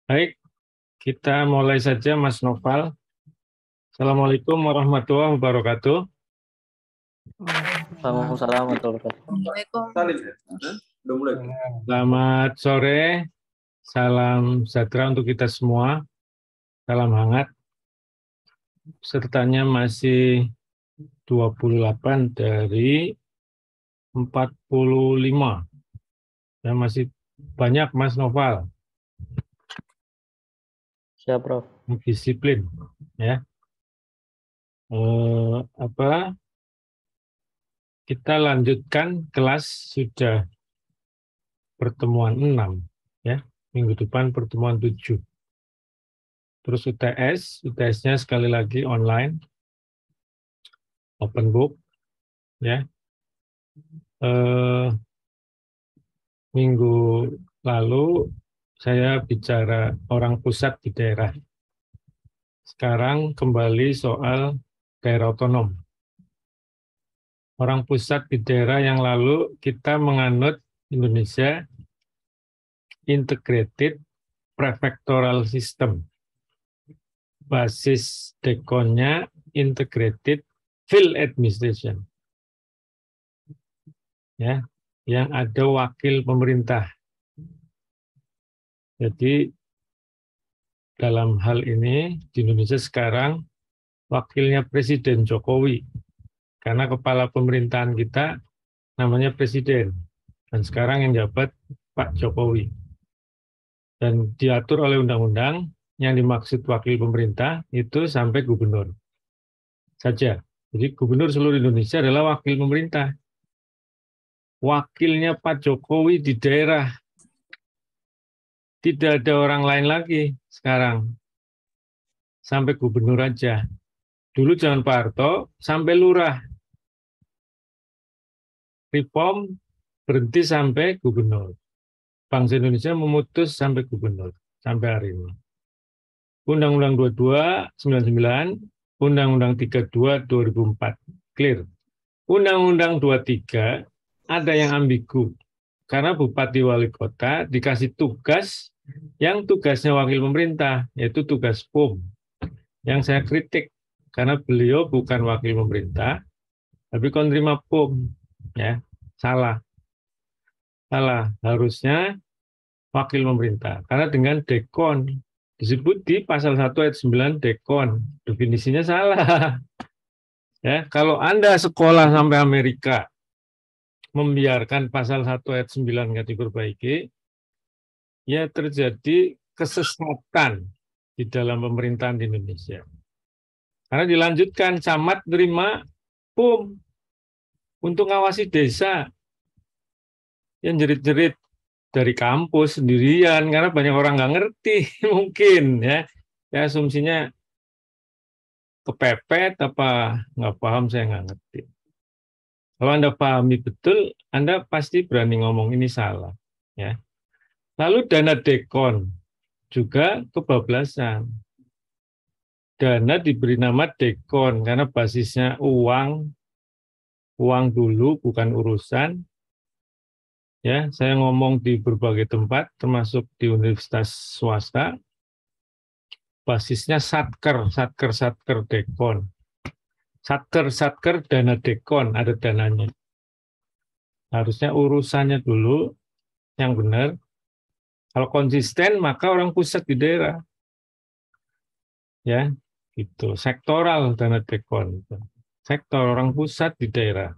Baik, kita mulai saja Mas Noval. Assalamualaikum warahmatullahi wabarakatuh. Waalaikumsalam warahmatullahi wabarakatuh. Selamat sore, salam sejahtera untuk kita semua, salam hangat. Pesertanya masih 28 dari 45. Ya, masih banyak Mas Noval. Siap, Prof. Disiplin, ya. Kita lanjutkan kelas sudah pertemuan 6, ya. Minggu depan pertemuan 7. Terus UTS-nya sekali lagi online, open book, ya. Minggu lalu saya bicara orang pusat di daerah. Sekarang kembali soal daerah otonom. Orang pusat di daerah yang lalu kita menganut Indonesia Integrated Prefectoral System. Basis dekonnya Integrated Field Administration. Ya, yang ada wakil pemerintah. Jadi dalam hal ini di Indonesia sekarang wakilnya Presiden Jokowi, karena kepala pemerintahan kita namanya Presiden, dan sekarang yang jabat Pak Jokowi. Dan diatur oleh undang-undang yang dimaksud wakil pemerintah itu sampai gubernur saja. Jadi gubernur seluruh Indonesia adalah wakil pemerintah. Wakilnya Pak Jokowi di daerah. Tidak ada orang lain lagi sekarang. Sampai gubernur aja. Dulu zaman Pak Harto sampai lurah. Reform berhenti sampai gubernur. Bangsa Indonesia memutus sampai gubernur. Sampai hari ini. Undang-Undang 22, 99, Undang-Undang 32, 2004. Clear. Undang-Undang 23 ada yang ambigu. Karena Bupati Wali Kota dikasih tugas yang tugasnya wakil pemerintah, yaitu tugas PUM. Yang saya kritik, karena beliau bukan wakil pemerintah, tapi penerima PUM. Ya, salah. Harusnya wakil pemerintah. Karena dengan dekon, disebut di pasal 1 ayat 9 dekon. Definisinya salah. Ya, kalau Anda sekolah sampai Amerika, membiarkan pasal 1 ayat 9 nggak diperbaiki, ya terjadi kesesatan di dalam pemerintahan di Indonesia. Karena dilanjutkan, camat terima PUM untuk ngawasi desa. Yang jerit-jerit dari kampus sendirian, karena banyak orang nggak ngerti mungkin ya. Ya asumsinya kepepet apa nggak paham, saya nggak ngerti. Kalau Anda pahami betul, Anda pasti berani ngomong ini salah. Ya. Lalu dana dekon juga kebablasan. Dana diberi nama dekon karena basisnya uang dulu bukan urusan. Ya, saya ngomong di berbagai tempat, termasuk di universitas swasta. Basisnya satker dekon. Satker dana dekon, ada dananya. Harusnya urusannya dulu yang benar. Kalau konsisten, maka orang pusat di daerah. Ya, gitu. Sektoral dana dekon. Sektor orang pusat di daerah.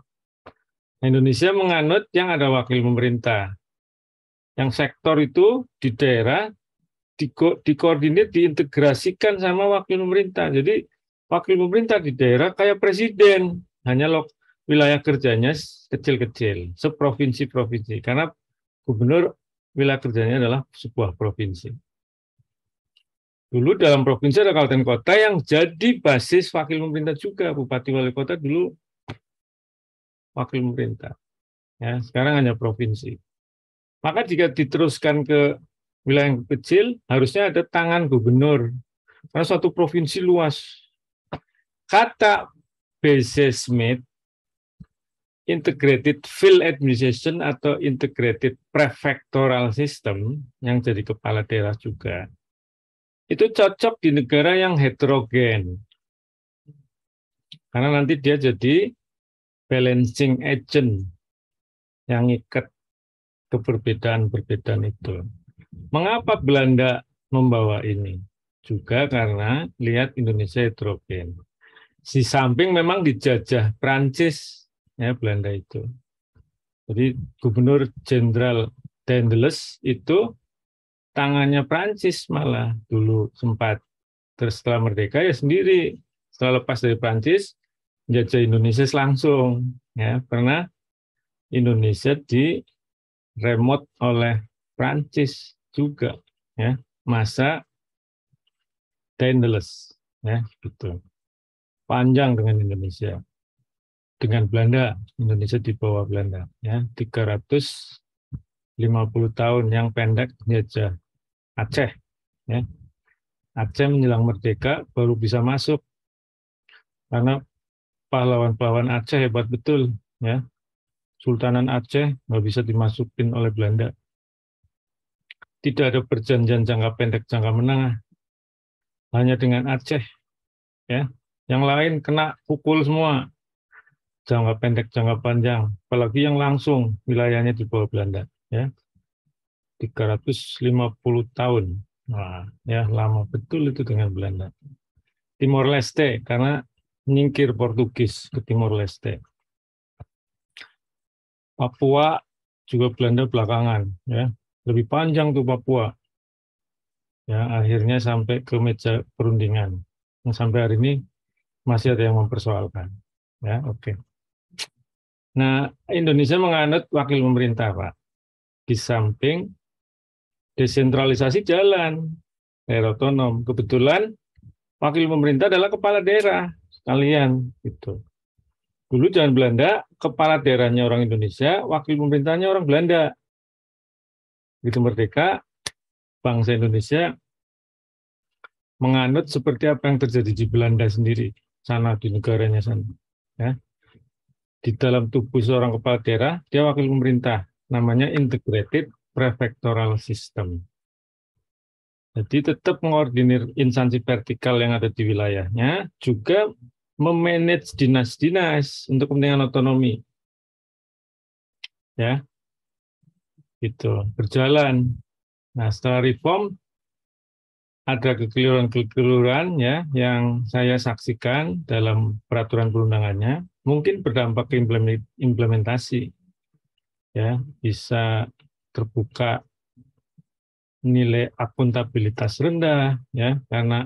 Indonesia menganut yang ada wakil pemerintah. Yang sektor itu di daerah dikoordinir, diintegrasikan sama wakil pemerintah. Jadi wakil pemerintah di daerah kayak presiden, hanya wilayah kerjanya kecil-kecil, seprovinsi-provinsi. Karena gubernur wilayah kerjanya adalah sebuah provinsi. Dulu dalam provinsi ada kabupaten kota yang jadi basis wakil pemerintah juga. Bupati wali kota dulu wakil pemerintah. Ya, sekarang hanya provinsi. Maka jika diteruskan ke wilayah yang kecil, harusnya ada tangan gubernur. Karena suatu provinsi luas. Kata B.C. Smith, Integrated Field Administration atau Integrated Prefectoral System, yang jadi kepala daerah juga, itu cocok di negara yang heterogen. Karena nanti dia jadi balancing agent yang ikat keperbedaan-perbedaan itu. Mengapa Belanda membawa ini? Juga karena lihat Indonesia heterogen. Di samping memang dijajah Prancis, ya Belanda itu. Jadi Gubernur Jenderal Daendels itu tangannya Prancis malah dulu sempat. Terus setelah merdeka ya sendiri. Setelah lepas dari Prancis, menjajah Indonesia langsung. Ya, karena Indonesia di remote oleh Prancis juga. Ya, masa Daendels. Ya, gitu. Panjang dengan Indonesia. Dengan Belanda, Indonesia di bawah Belanda, ya 350 tahun. Yang pendek jajah Aceh, ya. Aceh menjelang merdeka baru bisa masuk karena pahlawan-pahlawan Aceh hebat betul, ya. Sultanan Aceh nggak bisa dimasukin oleh Belanda. Tidak ada perjanjian jangka pendek, jangka menengah, hanya dengan Aceh, ya. Yang lain kena pukul semua, jangka pendek, jangka panjang, apalagi yang langsung wilayahnya di bawah Belanda, ya. 350 tahun. Nah, ya lama betul itu dengan Belanda. Timor Leste karena menyingkir Portugis ke Timor Leste. Papua juga Belanda belakangan, ya. Lebih panjang tuh Papua. Ya, akhirnya sampai ke meja perundingan. Yang sampai hari ini masih ada yang mempersoalkan. Ya, oke. Nah, Indonesia menganut wakil pemerintah, Pak. Di samping desentralisasi jalan, daerah otonom. Kebetulan wakil pemerintah adalah kepala daerah sekalian gitu. Dulu zaman Belanda, kepala daerahnya orang Indonesia, wakil pemerintahnya orang Belanda. Begitu merdeka, bangsa Indonesia menganut seperti apa yang terjadi di Belanda sendiri, sana di negaranya sana. Ya. Di dalam tubuh seorang kepala daerah, dia wakil pemerintah, namanya Integrated Prefectural System. Jadi tetap mengordinir instansi vertikal yang ada di wilayahnya, juga memanage dinas-dinas untuk kepentingan otonomi. Ya, gitu, berjalan. Nah, setelah reform, ada kekeliruan-kekeliruan ya yang saya saksikan dalam peraturan perundangannya, mungkin berdampak ke implementasi. Ya, bisa terbuka nilai akuntabilitas rendah ya karena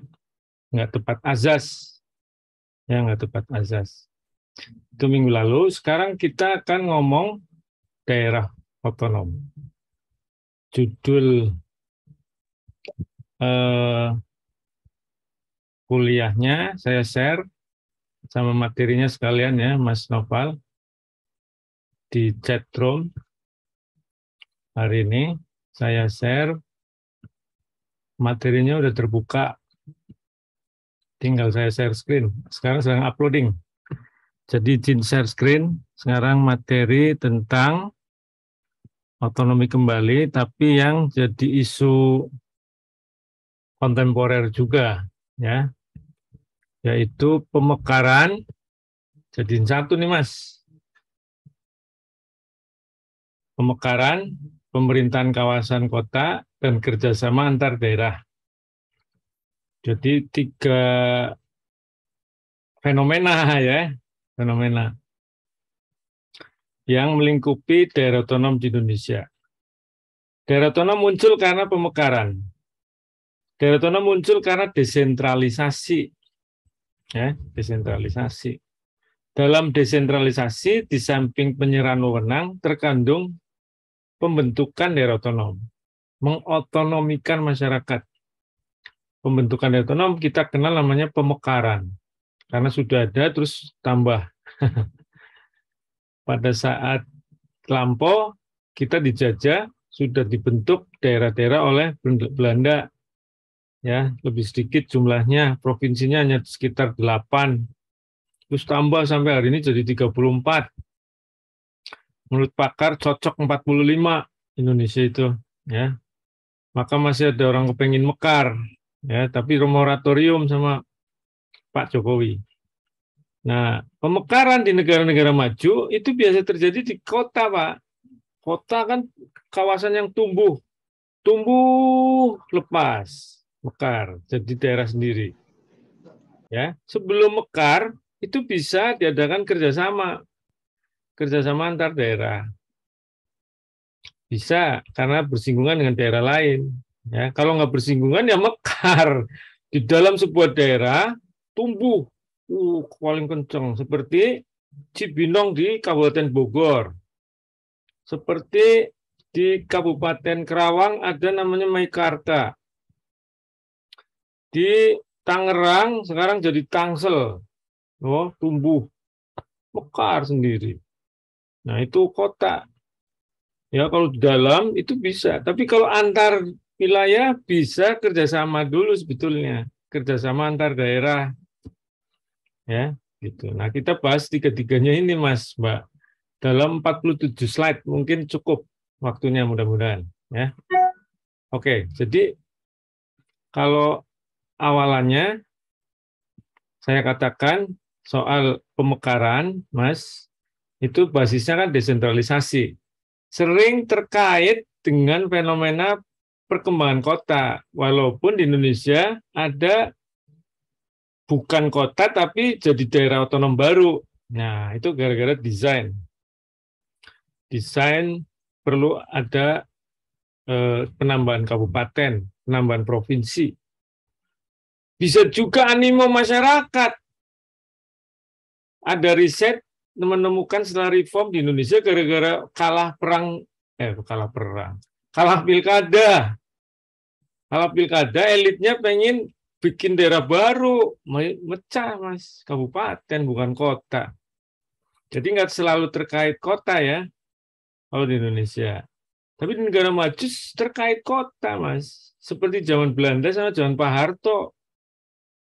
nggak tepat azas, ya nggak tepat azas. Itu minggu lalu. Sekarang kita akan ngomong daerah otonom. Judul kuliahnya saya share sama materinya sekalian ya, Mas Noval, di chatroom hari ini. Saya share materinya udah terbuka. Tinggal saya share screen. Sekarang sedang uploading. Jadi izin share screen. Sekarang materi tentang otonomi kembali, tapi yang jadi isu kontemporer juga, ya, yaitu pemekaran. Jadiin satu nih Mas. Pemekaran, pemerintahan kawasan kota, dan kerjasama antar daerah. Jadi 3 fenomena ya, fenomena yang melingkupi daerah otonom di Indonesia. Daerah otonom muncul karena pemekaran. Daerah otonom muncul karena desentralisasi. Ya, desentralisasi. Dalam desentralisasi, di samping penyerahan wewenang, terkandung pembentukan daerah otonom. Mengotonomikan masyarakat. Pembentukan daerah otonom kita kenal namanya pemekaran. Karena sudah ada, terus tambah. Pada saat lampau, kita dijajah, sudah dibentuk daerah-daerah oleh Belanda. Ya, lebih sedikit jumlahnya, provinsinya hanya sekitar 8. Terus tambah sampai hari ini jadi 34. Menurut pakar cocok 45 Indonesia itu, ya. Maka masih ada orang kepengen mekar, ya, tapi moratorium sama Pak Jokowi. Nah, pemekaran di negara-negara maju itu biasa terjadi di kota, Pak. Kota kan kawasan yang tumbuh lepas, mekar, jadi daerah sendiri. Ya, sebelum mekar itu bisa diadakan kerjasama antar daerah. Bisa karena bersinggungan dengan daerah lain. Ya, kalau nggak bersinggungan ya mekar. Di dalam sebuah daerah tumbuh paling kencang seperti Cibinong di Kabupaten Bogor. Seperti di Kabupaten Kerawang ada namanya Meikarta. Di Tangerang sekarang jadi Tangsel. Oh, tumbuh mekar sendiri. Nah, itu kota. Ya, kalau di dalam itu bisa. Tapi kalau antar wilayah bisa kerjasama dulu sebetulnya. Kerjasama antar daerah. Ya, gitu. Nah, kita bahas tiga-tiganya ini, Mas, Mbak. Dalam 47 slide mungkin cukup waktunya mudah-mudahan. Ya. Oke, jadi kalau awalannya saya katakan soal pemekaran, Mas, itu basisnya kan desentralisasi. Sering terkait dengan fenomena perkembangan kota. Walaupun di Indonesia ada bukan kota tapi jadi daerah otonom baru. Nah, itu gara-gara desain. Desain perlu ada penambahan kabupaten, penambahan provinsi. Bisa juga animo masyarakat. Ada riset menemukan setelah reform di Indonesia gara-gara kalah pilkada. Kalah pilkada, elitnya pengen bikin daerah baru, mecah, Mas, kabupaten bukan kota. Jadi nggak selalu terkait kota ya, kalau di Indonesia. Tapi di negara maju terkait kota, Mas. Seperti zaman Belanda sama zaman Pak Harto.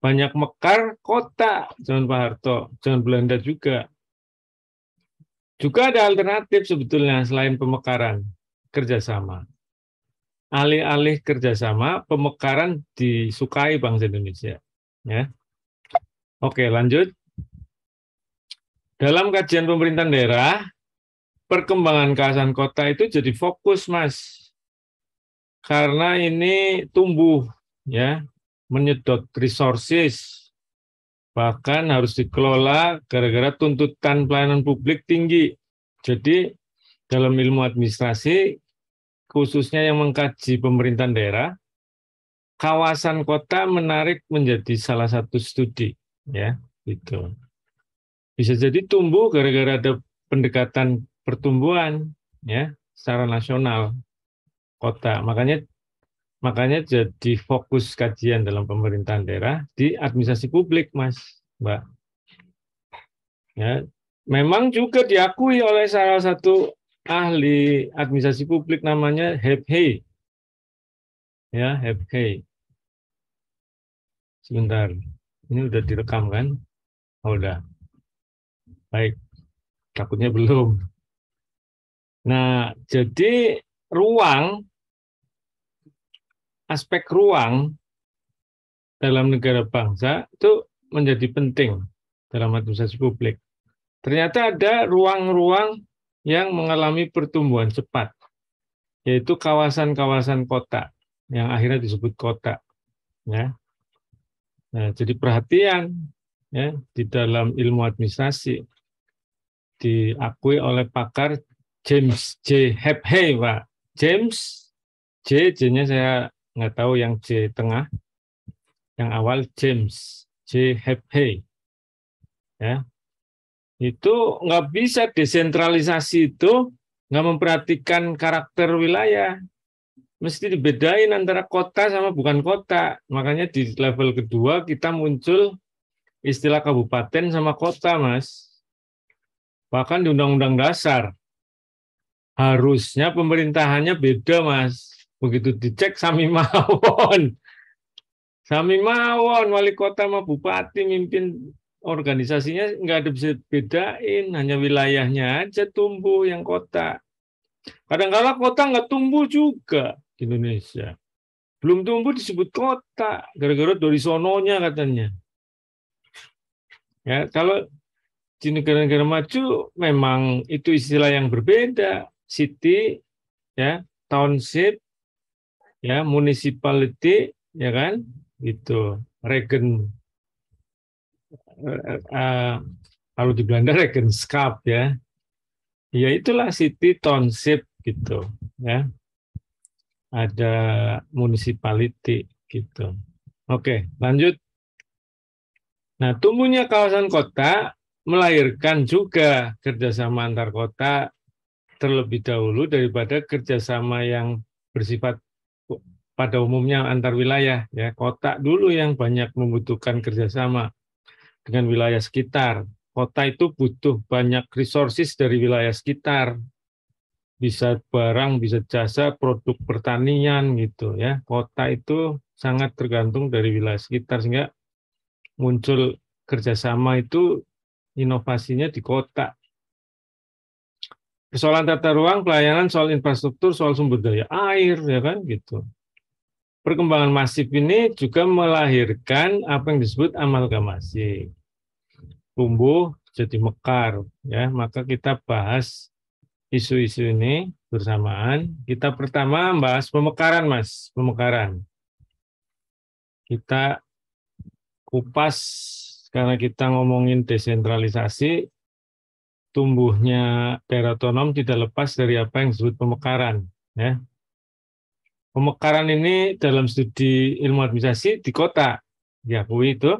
Banyak mekar kota zaman Pak Harto, zaman Belanda juga. Juga ada alternatif sebetulnya selain pemekaran, kerjasama. Alih-alih kerjasama, pemekaran disukai bangsa Indonesia. Ya. Oke, lanjut. Dalam kajian pemerintahan daerah, perkembangan kawasan kota itu jadi fokus, Mas. Karena ini tumbuh, ya, menyedot resources, bahkan harus dikelola gara-gara tuntutan pelayanan publik tinggi. Jadi dalam ilmu administrasi, khususnya yang mengkaji pemerintahan daerah, kawasan kota menarik menjadi salah satu studi, ya, gitu. Bisa jadi tumbuh gara-gara ada pendekatan pertumbuhan, ya, secara nasional kota. Makanya jadi fokus kajian dalam pemerintahan daerah di administrasi publik, Mas, Mbak. Ya, memang juga diakui oleh salah satu ahli administrasi publik namanya Hebhey. Ya, Hebhey. Sebentar, ini udah direkam kan? Oh, udah. Baik, takutnya belum. Nah, jadi aspek ruang dalam negara bangsa itu menjadi penting dalam administrasi publik. Ternyata ada ruang-ruang yang mengalami pertumbuhan cepat, yaitu kawasan-kawasan kota, yang akhirnya disebut kota. Ya. Nah, jadi perhatian ya, di dalam ilmu administrasi diakui oleh pakar James J. Hebhey, Pak. James J-nya saya nggak tahu yang J tengah, yang awal James J. Hebhey. Ya, itu nggak bisa desentralisasi itu nggak memperhatikan karakter wilayah. Mesti dibedain antara kota sama bukan kota. Makanya di level kedua kita muncul istilah kabupaten sama kota, Mas. Bahkan di Undang-Undang Dasar harusnya pemerintahannya beda, Mas. Begitu dicek sami mawon. Sami mawon, wali kota sama bupati mimpin organisasinya nggak ada bisa bedain, hanya wilayahnya aja tumbuh yang kota. Kadang-kadang kota nggak tumbuh juga di Indonesia. Belum tumbuh disebut kota, gara-gara dari sononya katanya. Ya, kalau di negara-negara maju memang itu istilah yang berbeda. City, ya, township, ya, municipality, ya kan, itu regen. Kalau di Belanda Regenskap, ya, ya itulah city, township gitu, ya. Ada municipality gitu. Oke, lanjut. Nah, tumbuhnya kawasan kota melahirkan juga kerjasama antar kota terlebih dahulu daripada kerjasama yang bersifat pada umumnya antar wilayah. Ya, kota dulu yang banyak membutuhkan kerjasama dengan wilayah sekitar. Kota itu butuh banyak resources dari wilayah sekitar, bisa barang, bisa jasa, produk pertanian gitu ya. Kota itu sangat tergantung dari wilayah sekitar sehingga muncul kerjasama itu inovasinya di kota. Persoalan tata ruang, pelayanan, soal infrastruktur, soal sumber daya air, ya kan gitu. Perkembangan masif ini juga melahirkan apa yang disebut amalgamasi. Tumbuh jadi mekar, ya. Maka kita bahas isu-isu ini bersamaan. Kita pertama bahas pemekaran, Mas, pemekaran. Kita kupas karena kita ngomongin desentralisasi, tumbuhnya daerah otonom tidak lepas dari apa yang disebut pemekaran. Ya. Pemekaran ini dalam studi ilmu administrasi di kota, diakui itu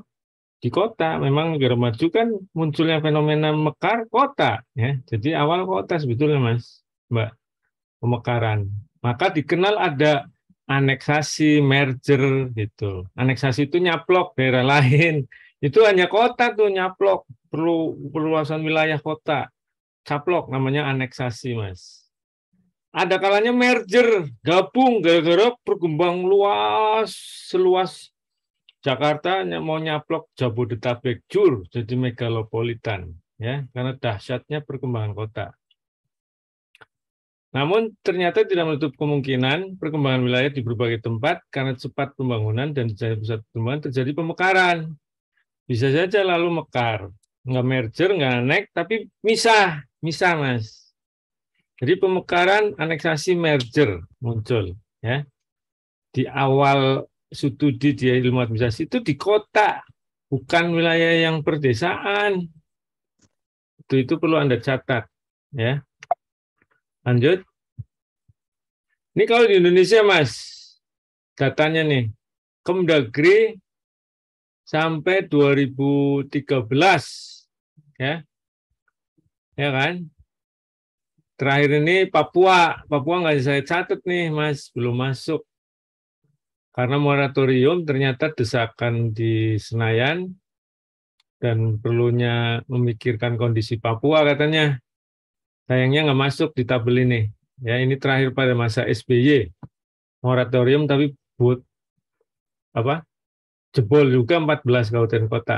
di kota. Memang negara maju kan munculnya fenomena mekar kota, ya. Jadi awal kota sebetulnya, Mas, Mbak, pemekaran. Maka dikenal ada aneksasi, merger gitu. Aneksasi itu nyaplok daerah lain. Itu hanya kota tuh nyaplok, perlu perluasan wilayah kota. Caplok namanya aneksasi, Mas. Ada kalanya merger, gabung gara-gara berkembang luas, seluas Jakarta mau nyaplok Jabodetabek jur jadi megalopolitan, ya, karena dahsyatnya perkembangan kota. Namun ternyata tidak menutup kemungkinan perkembangan wilayah di berbagai tempat karena cepat pembangunan dan di pusat pertumbuhan terjadi pemekaran. Bisa saja lalu mekar, nggak merger, nggak anek, tapi misah, Mas. Jadi pemekaran, aneksasi, merger muncul, ya. Di awal studi di ilmu administrasi itu di kota, bukan wilayah yang perdesaan. Itu perlu Anda catat, ya. Lanjut. Ini kalau di Indonesia, Mas, datanya nih, Kemdagri sampai 2013, ya, ya kan? Terakhir ini Papua nggak saya catat nih, Mas, belum masuk. Karena moratorium ternyata desakan di Senayan dan perlunya memikirkan kondisi Papua katanya. Sayangnya nggak masuk di tabel ini. Ya, ini terakhir pada masa SBY. Moratorium tapi buat apa? Jebol juga 14 kabupaten kota.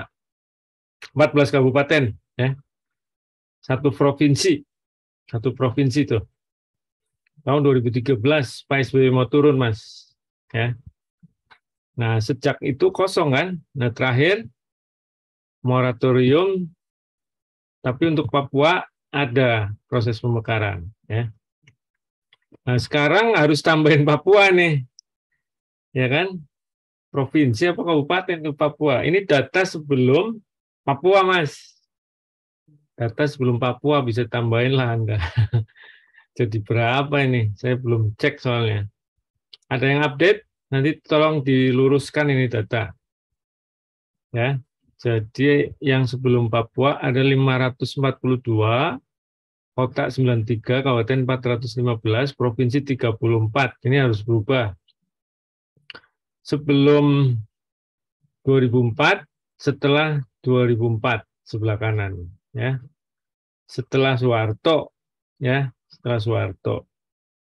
14 kabupaten, ya. Satu provinsi. Satu provinsi tuh. Tahun 2013 Pak SBY mau turun, Mas. Ya. Nah, sejak itu kosong kan? Nah, terakhir moratorium, tapi untuk Papua ada proses pemekaran. Ya. Nah, sekarang harus tambahin Papua nih, ya kan? Provinsi apa kabupaten itu Papua? Ini data sebelum Papua, Mas. Data sebelum Papua bisa tambahin lah Anda. Jadi berapa ini? Saya belum cek soalnya. Ada yang update? Nanti tolong diluruskan ini data. Ya. Jadi yang sebelum Papua ada 542, kota 93, kabupaten 415, provinsi 34. Ini harus berubah. Sebelum 2004, setelah 2004 sebelah kanan, ya. Setelah Soeharto, ya, setelah Soeharto.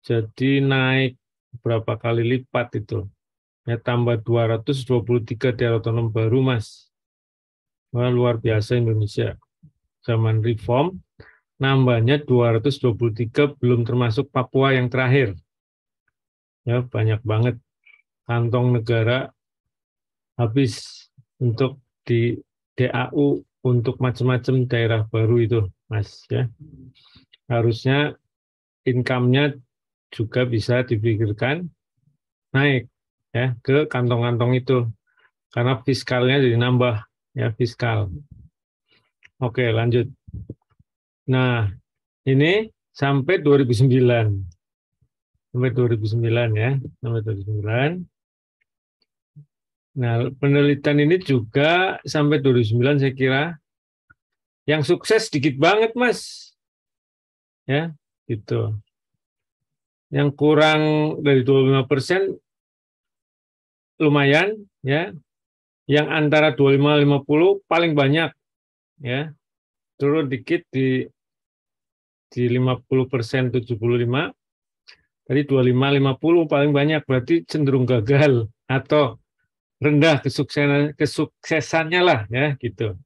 Jadi naik berapa kali lipat itu. Ya, tambah 223 daerah otonom baru, Mas. Wah, luar biasa Indonesia. Zaman reform nambahnya 223, belum termasuk Papua yang terakhir. Ya, banyak banget. kantong negara habis untuk di DAU untuk macam-macam daerah baru itu, Mas, ya. Harusnya income-nya juga bisa dipikirkan naik ya ke kantong-kantong itu karena fiskalnya jadi nambah ya, fiskal. Oke, lanjut. Nah, ini sampai 2009. Sampai 2009 ya, sampai 2009. Nah, penelitian ini juga sampai 2009 saya kira yang sukses dikit banget, Mas. Ya, gitu. Yang kurang dari 25% lumayan ya. Yang antara 25-50 paling banyak ya. Turun dikit di 50%, 75. Tadi 25-50 paling banyak, berarti cenderung gagal atau rendah kesuksesannya lah ya gitu.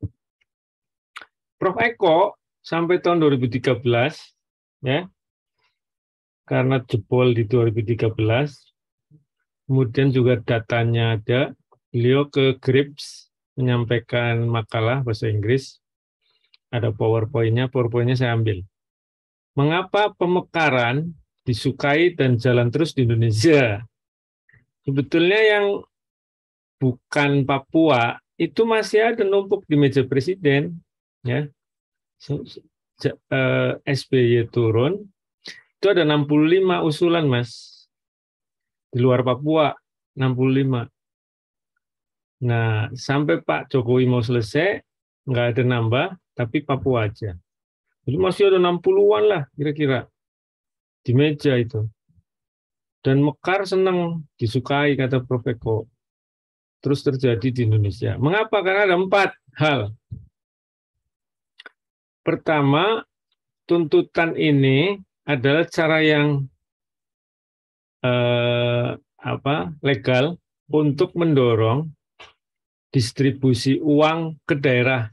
Prof Eko sampai tahun 2013 ya, karena jebol di 2013, kemudian juga datanya ada, beliau ke Grips menyampaikan makalah bahasa Inggris, ada PowerPoint-nya saya ambil. Mengapa pemekaran disukai dan jalan terus di Indonesia? Sebetulnya yang bukan Papua itu masih ada numpuk di meja presiden, ya. SBY turun, itu ada 65 usulan, Mas. Di luar Papua, 65. Nah, sampai Pak Jokowi mau selesai, nggak ada nambah, tapi Papua aja. Jadi masih ada 60-an lah kira-kira di meja itu. Dan Mekar senang, disukai, kata Prof Eko. Terus terjadi di Indonesia. Mengapa? Karena ada 4 hal. Pertama, tuntutan ini adalah cara yang legal untuk mendorong distribusi uang ke daerah.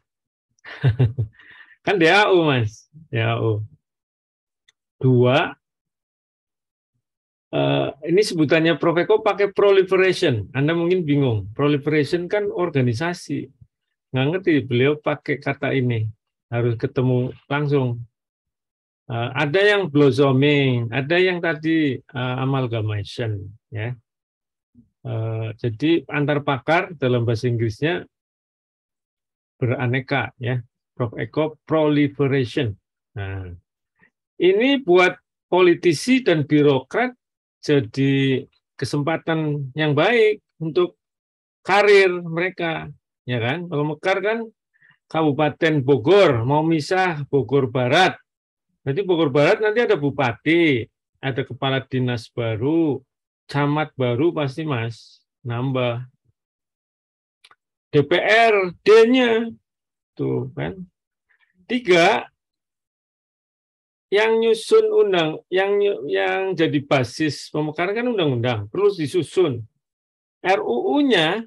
Kan DAU, Mas. DAU. 2, ini sebutannya Prof Eko pakai proliferation. Anda mungkin bingung. Proliferation kan organisasi. Nggak ngerti beliau pakai kata ini. Harus ketemu langsung. Ada yang blossoming, ada yang tadi amalgamation. Ya. Jadi antar pakar dalam bahasa Inggrisnya beraneka. Ya. Prof Eko proliferation. Nah, ini buat politisi dan birokrat jadi kesempatan yang baik untuk karir mereka, ya kan? Kalau Mekar kan Kabupaten Bogor mau misah Bogor Barat, nanti Bogor Barat nanti ada bupati, ada kepala dinas baru, camat baru pasti Mas nambah. DPRD-nya tuh kan. 3, yang nyusun yang jadi basis pemekaran kan undang-undang, perlu disusun. RUU-nya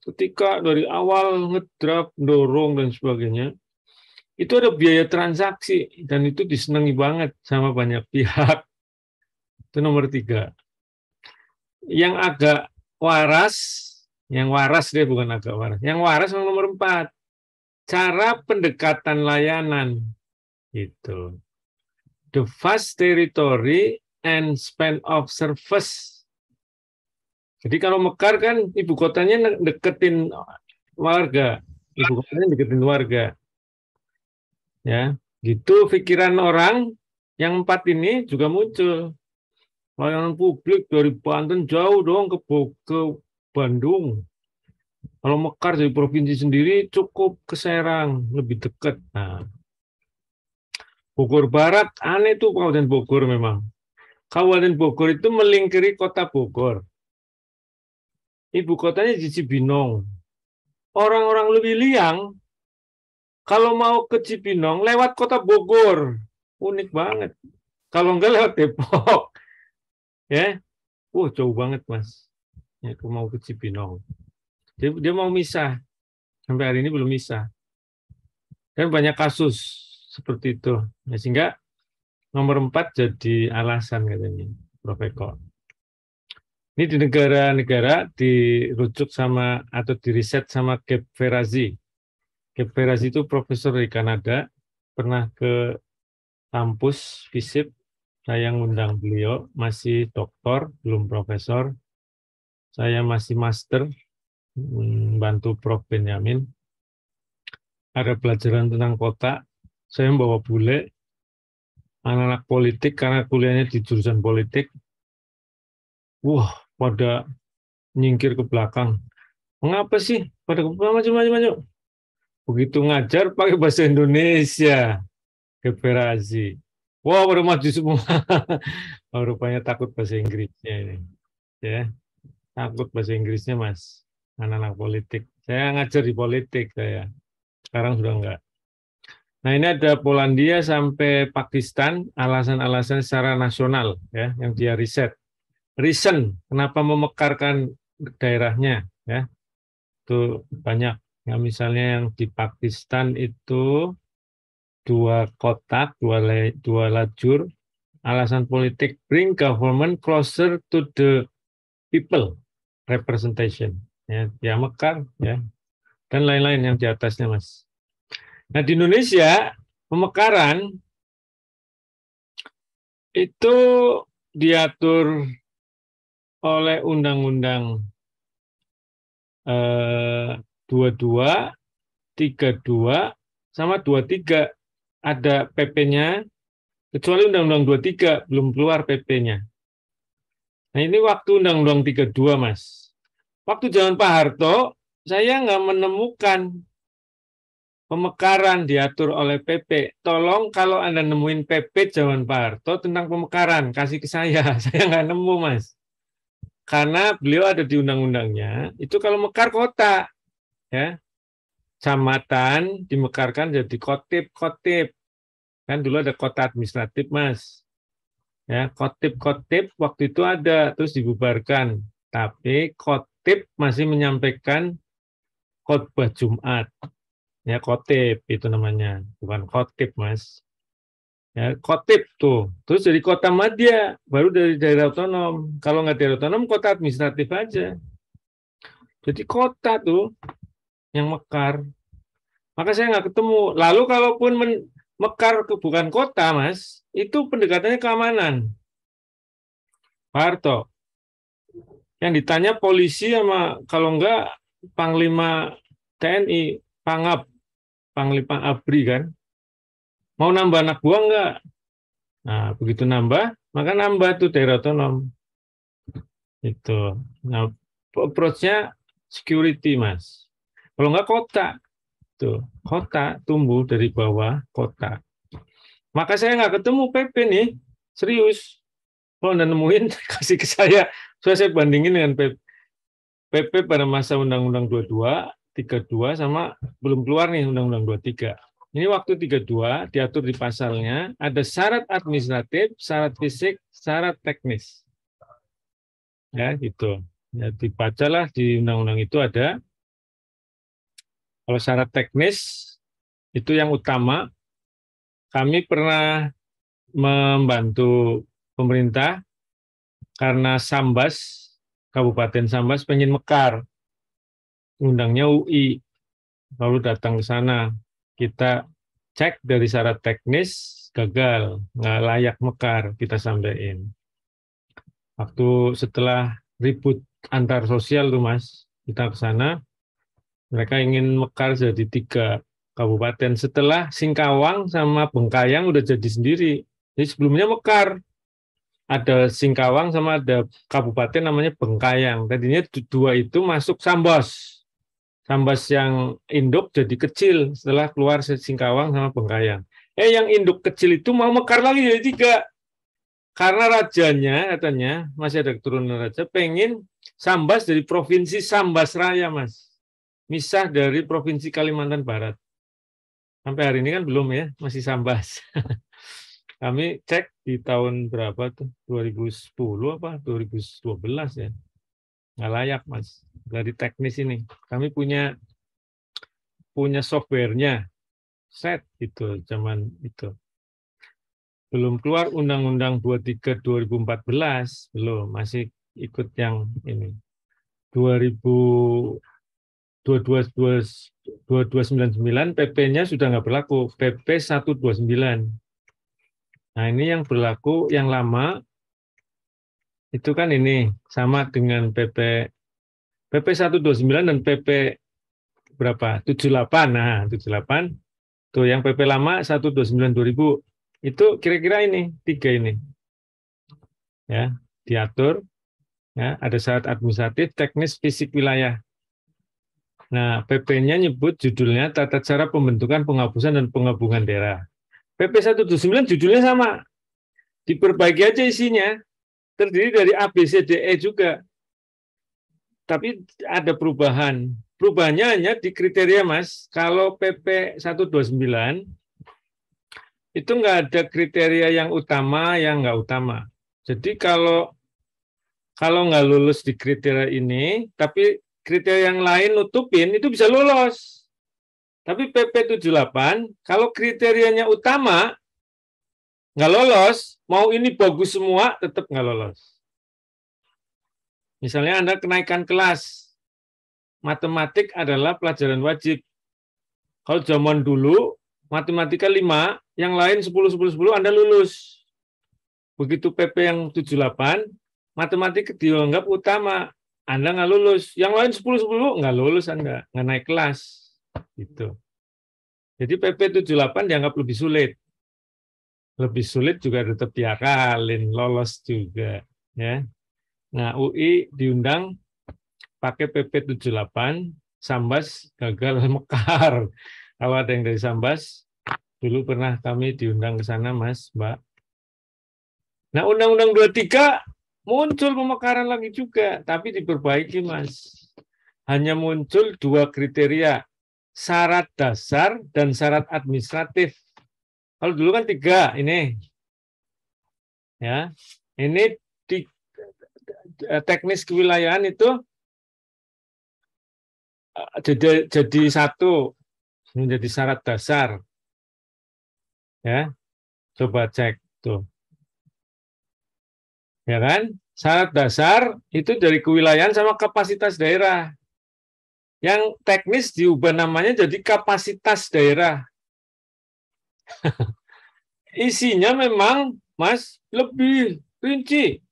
ketika dari awal ngedraft, dorong dan sebagainya, itu ada biaya transaksi dan itu disenangi banget sama banyak pihak. Itu nomor 3. Yang agak waras, yang waras dia bukan agak waras. Yang waras nomor 4. Cara pendekatan layanan gitu. The vast territory and span of service. Jadi kalau Mekar kan ibu kotanya deketin warga, ibu kotanya deketin warga, ya, gitu pikiran orang. Yang 4 ini juga muncul. Layanan publik dari Banten jauh dong ke Bandung. Kalau Mekar dari provinsi sendiri cukup ke Serang, lebih dekat. Nah, Bogor Barat, aneh tuh Kabupaten Bogor memang. Kabupaten Bogor itu melingkari kota Bogor. Ibu kotanya di Cibinong. Orang-orang lebih liang, kalau mau ke Cibinong, lewat kota Bogor. Unik banget. Kalau enggak lewat Depok. Ya, jauh banget, Mas. Ya, aku mau ke Cibinong. Dia mau misah. Sampai hari ini belum misah. Dan banyak kasus seperti itu. Ya, sehingga nomor 4 jadi alasan katanya, Prof Eko. Ini di negara-negara dirujuk sama atau diriset sama Gabe Ferazi. Gabe Ferazi itu profesor di Kanada, pernah ke kampus FISIP, saya ngundang beliau, masih doktor, belum profesor. Saya masih master, bantu Prof. Benyamin. Ada pelajaran tentang kota, saya membawa bule, anak-anak politik, karena kuliahnya di jurusan politik. Wah, pada nyingkir ke belakang. Mengapa sih? Pada maju. Begitu ngajar pakai bahasa Indonesia, Ferazi. Wah, pada maju semua. Oh, rupanya takut bahasa Inggrisnya ini. Ya, takut bahasa Inggrisnya, Mas. Anak-anak politik. Saya ngajar di politik saya. Sekarang sudah enggak. Nah, ini ada Polandia sampai Pakistan, alasan-alasan secara nasional ya yang dia riset. Reason kenapa memekarkan daerahnya ya. Itu banyak. Ya, misalnya yang di Pakistan itu dua kotak, dua lajur, alasan politik bring government closer to the people representation. Ya mekar ya. Dan lain-lain yang di atasnya, Mas. Nah, di Indonesia pemekaran itu diatur oleh Undang-Undang 22, 32, sama 23. Ada PP-nya, kecuali Undang-Undang 23 belum keluar PP-nya. Nah, ini waktu Undang-Undang 32, Mas. Waktu zaman Pak Harto, saya nggak menemukan pemekaran diatur oleh PP. Tolong kalau Anda nemuin PP zaman Pak Harto tentang pemekaran, kasih ke saya. Saya nggak nemu, Mas. Karena beliau ada di undang-undangnya, itu kalau mekar kota, ya, kecamatan dimekarkan jadi kotip. Kan dulu ada kota administratif, Mas. Ya, kotip waktu itu ada, terus dibubarkan. Tapi kotip masih menyampaikan khotbah Jumat. Ya, kotip itu namanya, bukan kotip, Mas. Ya, kotip tuh. Terus jadi kota madya, baru dari daerah otonom. Kalau nggak daerah otonom, kota administratif aja. Jadi kota tuh yang mekar. Maka saya nggak ketemu. Lalu kalaupun mekar ke bukan kota, Mas, itu pendekatannya keamanan. Pak Harto. Yang ditanya polisi sama kalau nggak Panglima TNI, Pangap, Panglima ABRI kan. Mau nambah anak buah nggak? Nah, begitu nambah, maka nambah tuh daerah otonom. Itu. Nah, approach-nya security, Mas. Kalau nggak kota, tuh kota tumbuh dari bawah kota. Maka saya nggak ketemu PP nih, serius. Kalau Anda nemuin, kasih ke saya. Saya bandingin dengan PP pada masa Undang-Undang 22, 32, sama belum keluar nih Undang-Undang 23. Ini waktu 32 diatur di pasalnya, ada syarat administratif, syarat fisik, syarat teknis. Ya, gitu. Ya, dibacalah di undang-undang itu ada. Kalau syarat teknis, itu yang utama. Kami pernah membantu pemerintah karena Sambas, Kabupaten Sambas pengen mekar. Undangnya UI. Lalu datang ke sana. Kita cek dari syarat teknis, gagal. Nggak layak mekar, kita sampaikan. Waktu setelah ribut antar sosial tuh, Mas, kita ke sana, mereka ingin mekar jadi 3 kabupaten. Setelah Singkawang sama Bengkayang udah jadi sendiri. Jadi sebelumnya mekar. Ada Singkawang sama ada kabupaten namanya Bengkayang. Tadinya 2 itu masuk Sambas. Sambas yang induk jadi kecil setelah keluar Singkawang sama Bengkayang. Yang induk kecil itu mau mekar lagi jadi 3. Karena rajanya katanya masih ada keturunan raja pengen Sambas dari provinsi Sambas Raya, Mas. Misah dari provinsi Kalimantan Barat. Sampai hari ini kan belum ya, masih Sambas. Kami cek di tahun berapa tuh? 2010 apa 2012 ya. Nggak layak, Mas. Dari teknis ini. Kami punya softwarenya. Set itu zaman itu. Belum keluar Undang-Undang 23 2014, belum, masih ikut yang ini. 2299 PP-nya sudah nggak berlaku, PP 129. Nah, ini yang berlaku yang lama itu kan ini sama dengan PP 129 dan PP berapa? 78. Nah, 78 tuh yang PP lama 129 2000. Itu kira-kira ini, tiga ini. Ya, diatur ya, ada syarat administratif, teknis, fisik wilayah. Nah, PP-nya nyebut judulnya Tata Cara Pembentukan, Penghapusan, dan Penggabungan Daerah. PP 129 judulnya sama. Diperbaiki aja isinya. Terdiri dari A, B, C, D, E juga. Tapi ada perubahan. Perubahannya hanya di kriteria, Mas. Kalau PP 129, itu nggak ada kriteria yang utama, yang nggak utama. Jadi kalau nggak lulus di kriteria ini, tapi kriteria yang lain nutupin, itu bisa lolos. Tapi PP 78, kalau kriterianya utama, nggak lolos, mau ini bagus semua, tetap nggak lolos. Misalnya Anda kenaikan kelas, matematik adalah pelajaran wajib. Kalau zaman dulu, matematika 5, yang lain 10, 10, 10, Anda lulus. Begitu PP yang 78, matematika dianggap utama, Anda nggak lulus. Yang lain 10, 10, nggak lulus Anda, nggak naik kelas. Gitu. Jadi PP 78 dianggap lebih sulit. Lebih sulit juga tetap diakalin, lolos juga. Ya. Nah, UI diundang pakai PP 78, Sambas gagal mekar. Kalau ada yang dari Sambas, dulu pernah kami diundang ke sana, Mas, Mbak. Nah, Undang-Undang 23 muncul pemekaran lagi juga, tapi diperbaiki, Mas. Hanya muncul 2 kriteria, syarat dasar dan syarat administratif. Kalau dulu kan 3 ini. Ya. Ini di teknis kewilayahan itu jadi 1 menjadi syarat dasar. Ya. Coba cek tuh. Ya kan? Syarat dasar itu dari kewilayahan sama kapasitas daerah. Yang teknis diubah namanya jadi kapasitas daerah. Isinya memang, Mas, lebih rinci.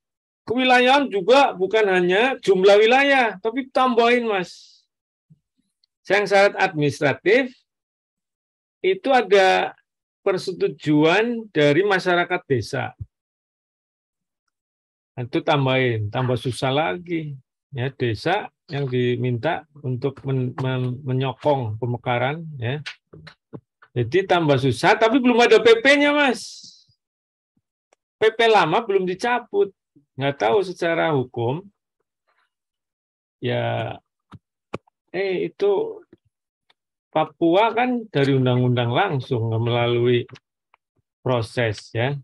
Kewilayahan juga bukan hanya jumlah wilayah, tapi tambahin, Mas. Yang syarat administratif itu ada persetujuan dari masyarakat desa. Itu tambahin, tambah susah lagi. Ya, desa yang diminta untuk menyokong pemekaran, ya. Jadi tambah susah, tapi belum ada PP-nya, Mas. PP lama belum dicabut. Nggak tahu secara hukum, ya, itu Papua kan dari undang-undang langsung, nggak melalui proses, ya.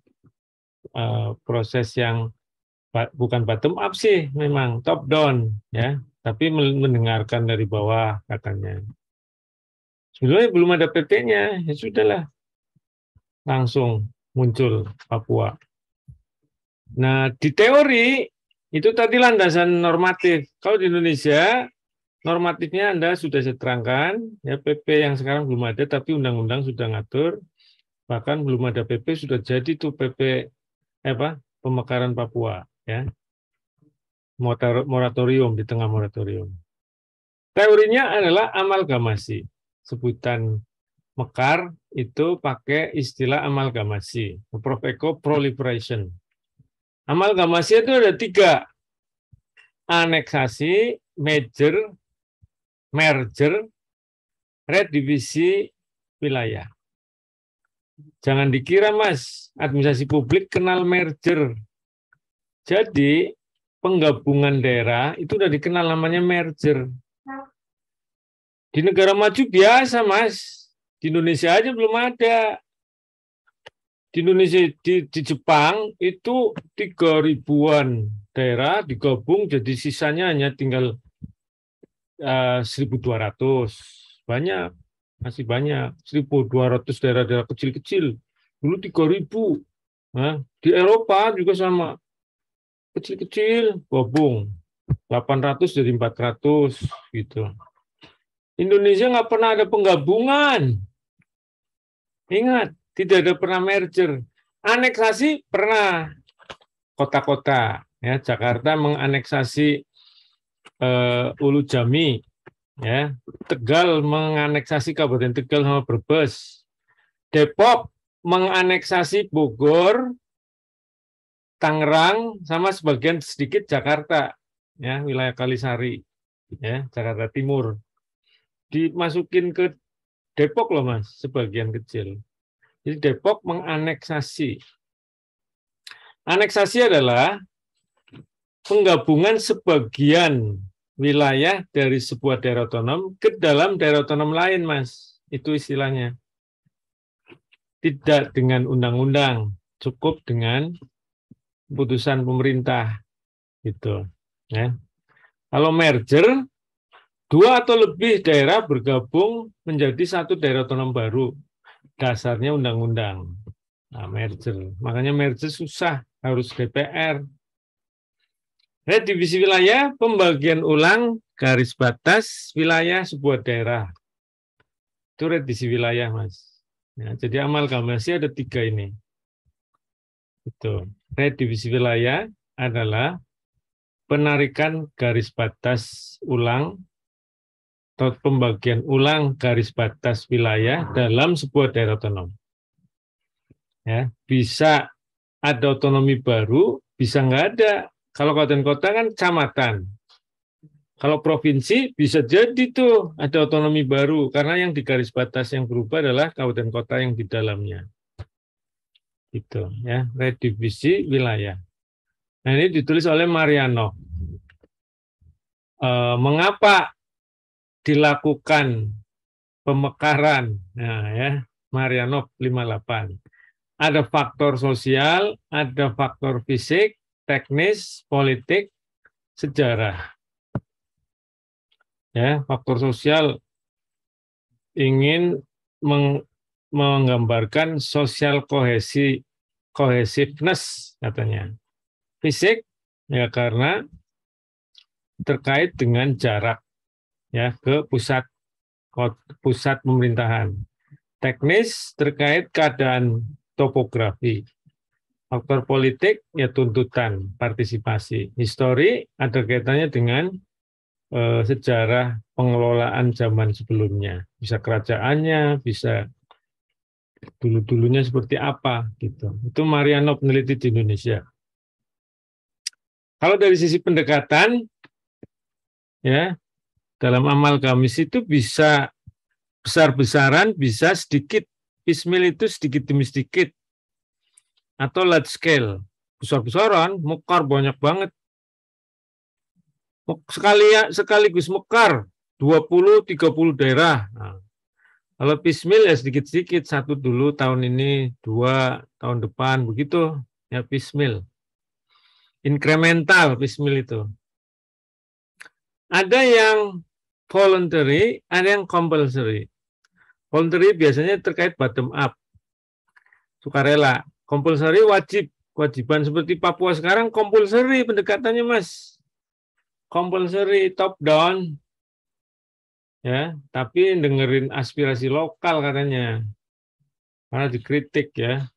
Proses yang bukan bottom up sih, memang top down, ya. Tapi mendengarkan dari bawah katanya. Sebenarnya belum ada PP-nya, ya sudahlah. Langsung muncul Papua. Nah, di teori itu tadi landasan normatif. Kalau di Indonesia, normatifnya Anda sudah saya terangkan, ya PP yang sekarang belum ada, tapi undang-undang sudah ngatur. Bahkan belum ada PP, sudah jadi tuh PP pemekaran Papua, ya. Moratorium, di tengah moratorium. Teorinya adalah amalgamasi. Sebutan mekar itu pakai istilah amalgamasi, Prof. Eko proliferation. Amalgamasi itu ada 3, aneksasi, merger, redivisi wilayah. Jangan dikira, Mas, administrasi publik kenal merger. Jadi penggabungan daerah itu udah dikenal namanya merger. Di negara maju biasa, Mas. Di Indonesia aja belum ada. Di Indonesia, di Jepang itu 3.000-an daerah digabung, jadi sisanya hanya tinggal 1.200. Banyak, masih banyak. 1.200 daerah-daerah kecil-kecil. Dulu 3.000. Nah, di Eropa juga sama. kecil-kecil, gabung. 800 jadi 400 gitu. Indonesia nggak pernah ada penggabungan. Ingat, tidak ada pernah merger. Aneksasi pernah kota-kota. Ya, Jakarta menganeksasi Ulu Jami. Ya, Tegal menganeksasi Kabupaten Tegal sama Brebes. Depok menganeksasi Bogor, Tangerang, sama sebagian sedikit Jakarta. Ya, wilayah Kalisari. Ya, Jakarta Timur. Dimasukin ke Depok loh Mas, sebagian kecil. Jadi Depok menganeksasi. Aneksasi adalah penggabungan sebagian wilayah dari sebuah daerah otonom ke dalam daerah otonom lain, Mas. Itu istilahnya. Tidak dengan undang-undang, cukup dengan putusan pemerintah. Gitu. Ya. Kalau merger, 2 atau lebih daerah bergabung menjadi satu daerah otonom baru. Dasarnya undang-undang. Nah, merger. Makanya merger susah, harus DPR. Divisi wilayah, pembagian ulang garis batas wilayah sebuah daerah. Itu divisi wilayah, Mas. Ya, jadi amalgamasi ada 3 ini. Itu. Divisi wilayah adalah penarikan garis batas ulang atau pembagian ulang garis batas wilayah dalam sebuah daerah otonom. Ya, bisa ada otonomi baru, bisa nggak ada. Kalau kabupaten kota kan kecamatan. Kalau provinsi bisa jadi tuh ada otonomi baru karena yang di garis batas yang berubah adalah kabupaten kota yang di dalamnya. Itu ya, redivisi wilayah. Nah, ini ditulis oleh Mariano. Mengapa dilakukan pemekaran? Nah, ya, Mariano 58. Ada faktor sosial, ada faktor fisik, teknis, politik, sejarah. Ya, faktor sosial ingin menggambarkan sosial cohesiveness katanya. Fisik ya karena terkait dengan jarak ya ke pusat pemerintahan. Teknis terkait keadaan topografi. Faktor politik ya tuntutan partisipasi. Histori ada kaitannya dengan sejarah pengelolaan zaman sebelumnya. Bisa kerajaannya, bisa dulu-dulunya seperti apa gitu. Itu Mariano peneliti di Indonesia. Kalau dari sisi pendekatan ya dalam amalgamis itu bisa besar-besaran, bisa sedikit piecemeal itu sedikit demi sedikit atau large scale. Besar-besaran, mekar banyak banget. Sekaligus mekar 20-30 daerah. Nah, kalau piecemeal ya sedikit-sedikit, 1 dulu tahun ini, 2 tahun depan, begitu ya piecemeal. Incremental piecemeal itu. Ada yang voluntary, ada yang compulsory. Voluntary biasanya terkait bottom up, sukarela. Compulsory wajib, kewajiban seperti Papua sekarang compulsory pendekatannya Mas. Compulsory top down. Ya, tapi dengerin aspirasi lokal katanya. Karena dikritik ya,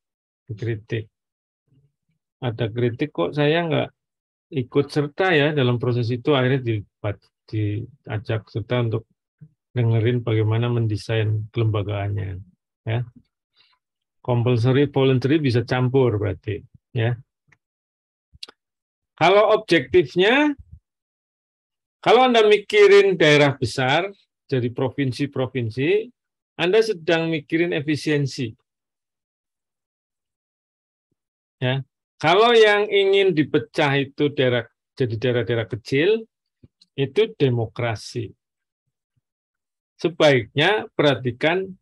dikritik. Ada kritik kok saya nggak ikut serta ya dalam proses itu, akhirnya diajak serta untuk dengerin bagaimana mendesain kelembagaannya. Ya, compulsory, voluntary bisa campur berarti. Ya, kalau objektifnya, kalau Anda mikirin daerah besar, jadi provinsi-provinsi, Anda sedang mikirin efisiensi. Ya, kalau yang ingin dipecah itu jadi daerah-daerah kecil, itu demokrasi. Sebaiknya perhatikan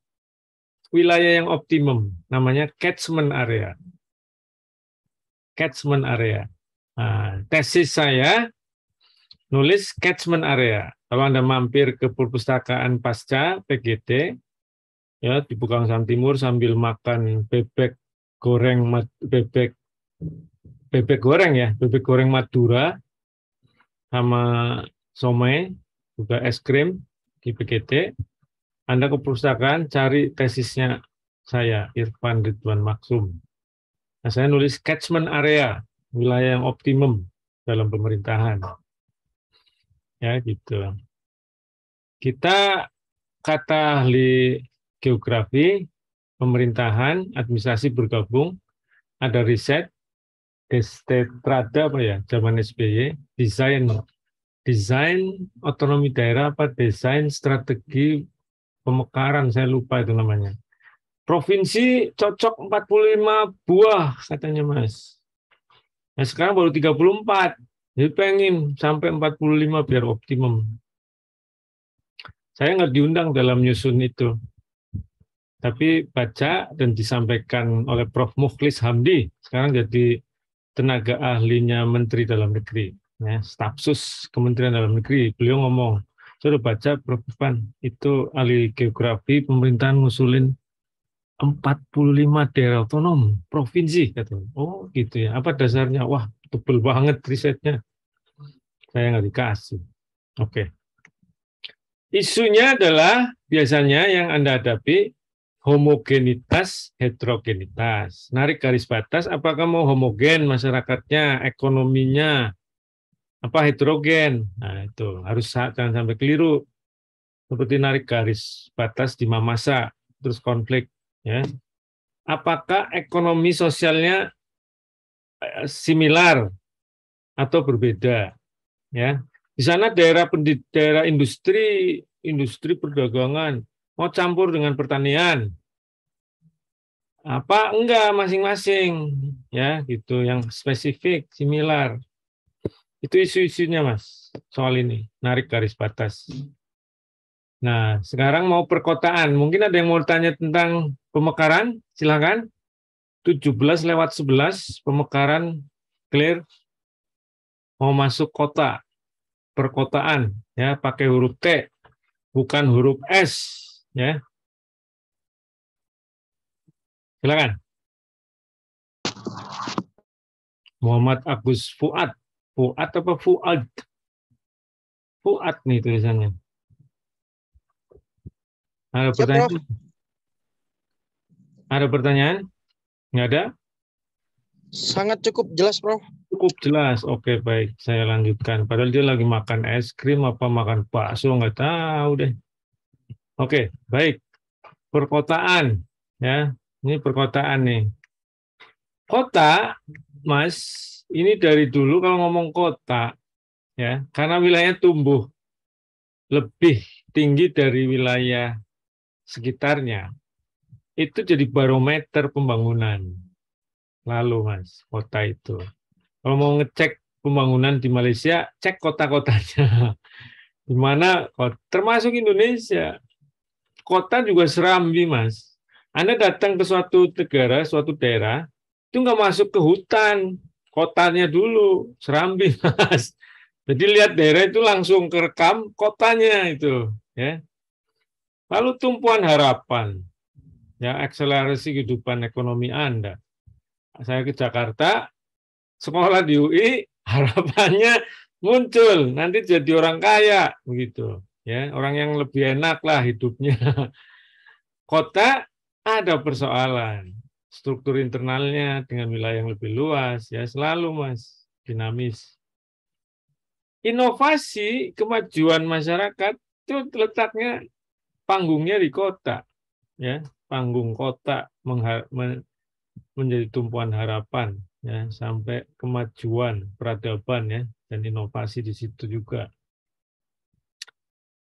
wilayah yang optimum, namanya catchment area. Catchment area. Nah, tesis saya nulis catchment area. Kalau Anda mampir ke perpustakaan pasca PGD, ya di Bukangsam Timur sambil makan bebek goreng, bebek bebek goreng ya, bebek goreng Madura sama somai, juga es krim di PGT. Anda ke perpustakaan cari tesisnya saya, Irfan Ridwan Maksum. Nah, saya nulis catchment area, wilayah yang optimum dalam pemerintahan. Ya, gitu. Kita kata ahli geografi, pemerintahan, administrasi bergabung, ada riset, Destetrada apa ya, zaman SBY, desain otonomi daerah apa desain strategi pemekaran, saya lupa itu namanya. Provinsi cocok 45 buah katanya Mas. Nah sekarang baru 34, jadi pengen sampai 45 biar optimum. Saya nggak diundang dalam nyusun itu, tapi baca dan disampaikan oleh Prof. Mukhlis Hamdi, sekarang jadi tenaga ahlinya Menteri Dalam Negeri, ya, Stafsus Kementerian Dalam Negeri. Beliau ngomong, saya udah baca Prof. Irfan, itu ahli geografi pemerintahan ngusulin 45 daerah otonom, provinsi. Katanya. Oh gitu ya, apa dasarnya? Wah, tebel banget risetnya. Saya nggak dikasih. Oke. Isunya adalah biasanya yang Anda hadapi homogenitas, heterogenitas. Narik garis batas, apakah mau homogen masyarakatnya, ekonominya, apa heterogen. Nah itu harus jangan sampai keliru. Seperti narik garis batas di Mamasa, terus konflik. Ya. Apakah ekonomi sosialnya similar atau berbeda? Ya. Di sana daerah industri perdagangan, mau campur dengan pertanian, apa enggak masing-masing, ya gitu, yang spesifik, similar. Itu isu-isunya Mas, soal ini, narik garis batas. Nah, sekarang mau perkotaan, mungkin ada yang mau tanya tentang pemekaran, silakan. 17:11, pemekaran clear, mau masuk kota, perkotaan, ya pakai huruf T, bukan huruf S, ya. Silakan. Muhammad Agus Fuad. Fuad apa Fuad? Fuad nih tulisannya. Ada pertanyaan? Ada pertanyaan? Nggak ada? Sangat cukup jelas, Prof. Cukup jelas. Oke, baik. Saya lanjutkan. Padahal dia lagi makan es krim apa makan bakso, nggak tahu deh. Oke, baik. Perkotaan. Ya, ini perkotaan nih. Kota, Mas, ini dari dulu kalau ngomong kota, ya, karena wilayahnya tumbuh lebih tinggi dari wilayah sekitarnya, itu jadi barometer pembangunan. Lalu, Mas, kota itu. Kalau mau ngecek pembangunan di Malaysia, cek kota-kotanya. Di mana, termasuk Indonesia. Kota juga serambi, Mas. Anda datang ke suatu negara, suatu daerah, itu nggak masuk ke hutan, kotanya dulu, serambi, Mas. Jadi lihat daerah itu langsung kerekam kotanya itu, ya. Lalu tumpuan harapan, ya akselerasi kehidupan ekonomi Anda. Saya ke Jakarta, sekolah di UI, harapannya muncul nanti jadi orang kaya, begitu, ya, orang yang lebih enak lah hidupnya. Kota ada persoalan, struktur internalnya dengan wilayah yang lebih luas, ya selalu Mas, dinamis. Inovasi kemajuan masyarakat itu letaknya panggungnya di kota, ya panggung kota menjadi tumpuan harapan, ya sampai kemajuan peradaban, ya dan inovasi di situ juga.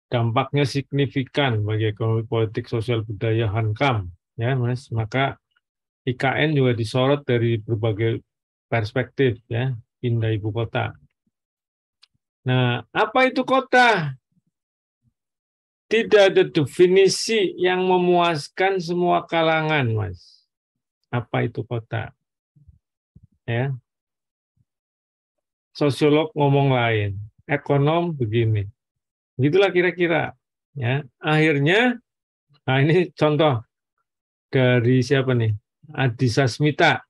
Dampaknya signifikan bagi ekonomi, politik, sosial, budaya, hankam, ya Mas. Maka IKN juga disorot dari berbagai perspektif, ya pindah ibu kota. Nah, apa itu kota? Tidak ada definisi yang memuaskan semua kalangan, Mas. Apa itu kota? Ya. Sosiolog ngomong lain, ekonom begini. Begitulah kira-kira. Ya. Akhirnya, nah ini contoh dari siapa nih? Adi Sasmita.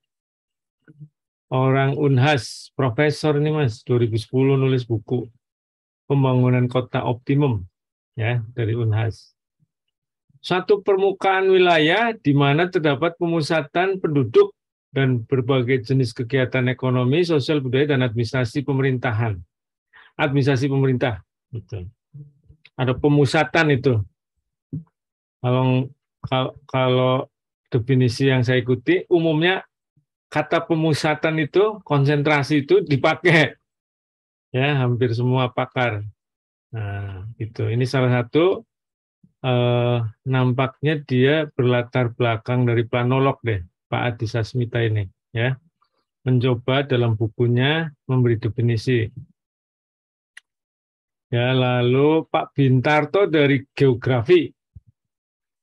orang Unhas, profesor ini Mas, 2010 nulis buku Pembangunan Kota Optimum ya dari Unhas. Satu permukaan wilayah di mana terdapat pemusatan penduduk dan berbagai jenis kegiatan ekonomi, sosial, budaya, dan administrasi pemerintahan. Administrasi pemerintah. Gitu. Ada pemusatan itu. Kalau definisi yang saya ikuti, umumnya kata pemusatan itu, konsentrasi itu dipakai. Ya, hampir semua pakar. Nah, itu. Ini salah satu nampaknya dia berlatar belakang dari planolog deh, Pak Adi Sasmita ini, ya, mencoba dalam bukunya memberi definisi. Ya, lalu Pak Bintarto dari geografi,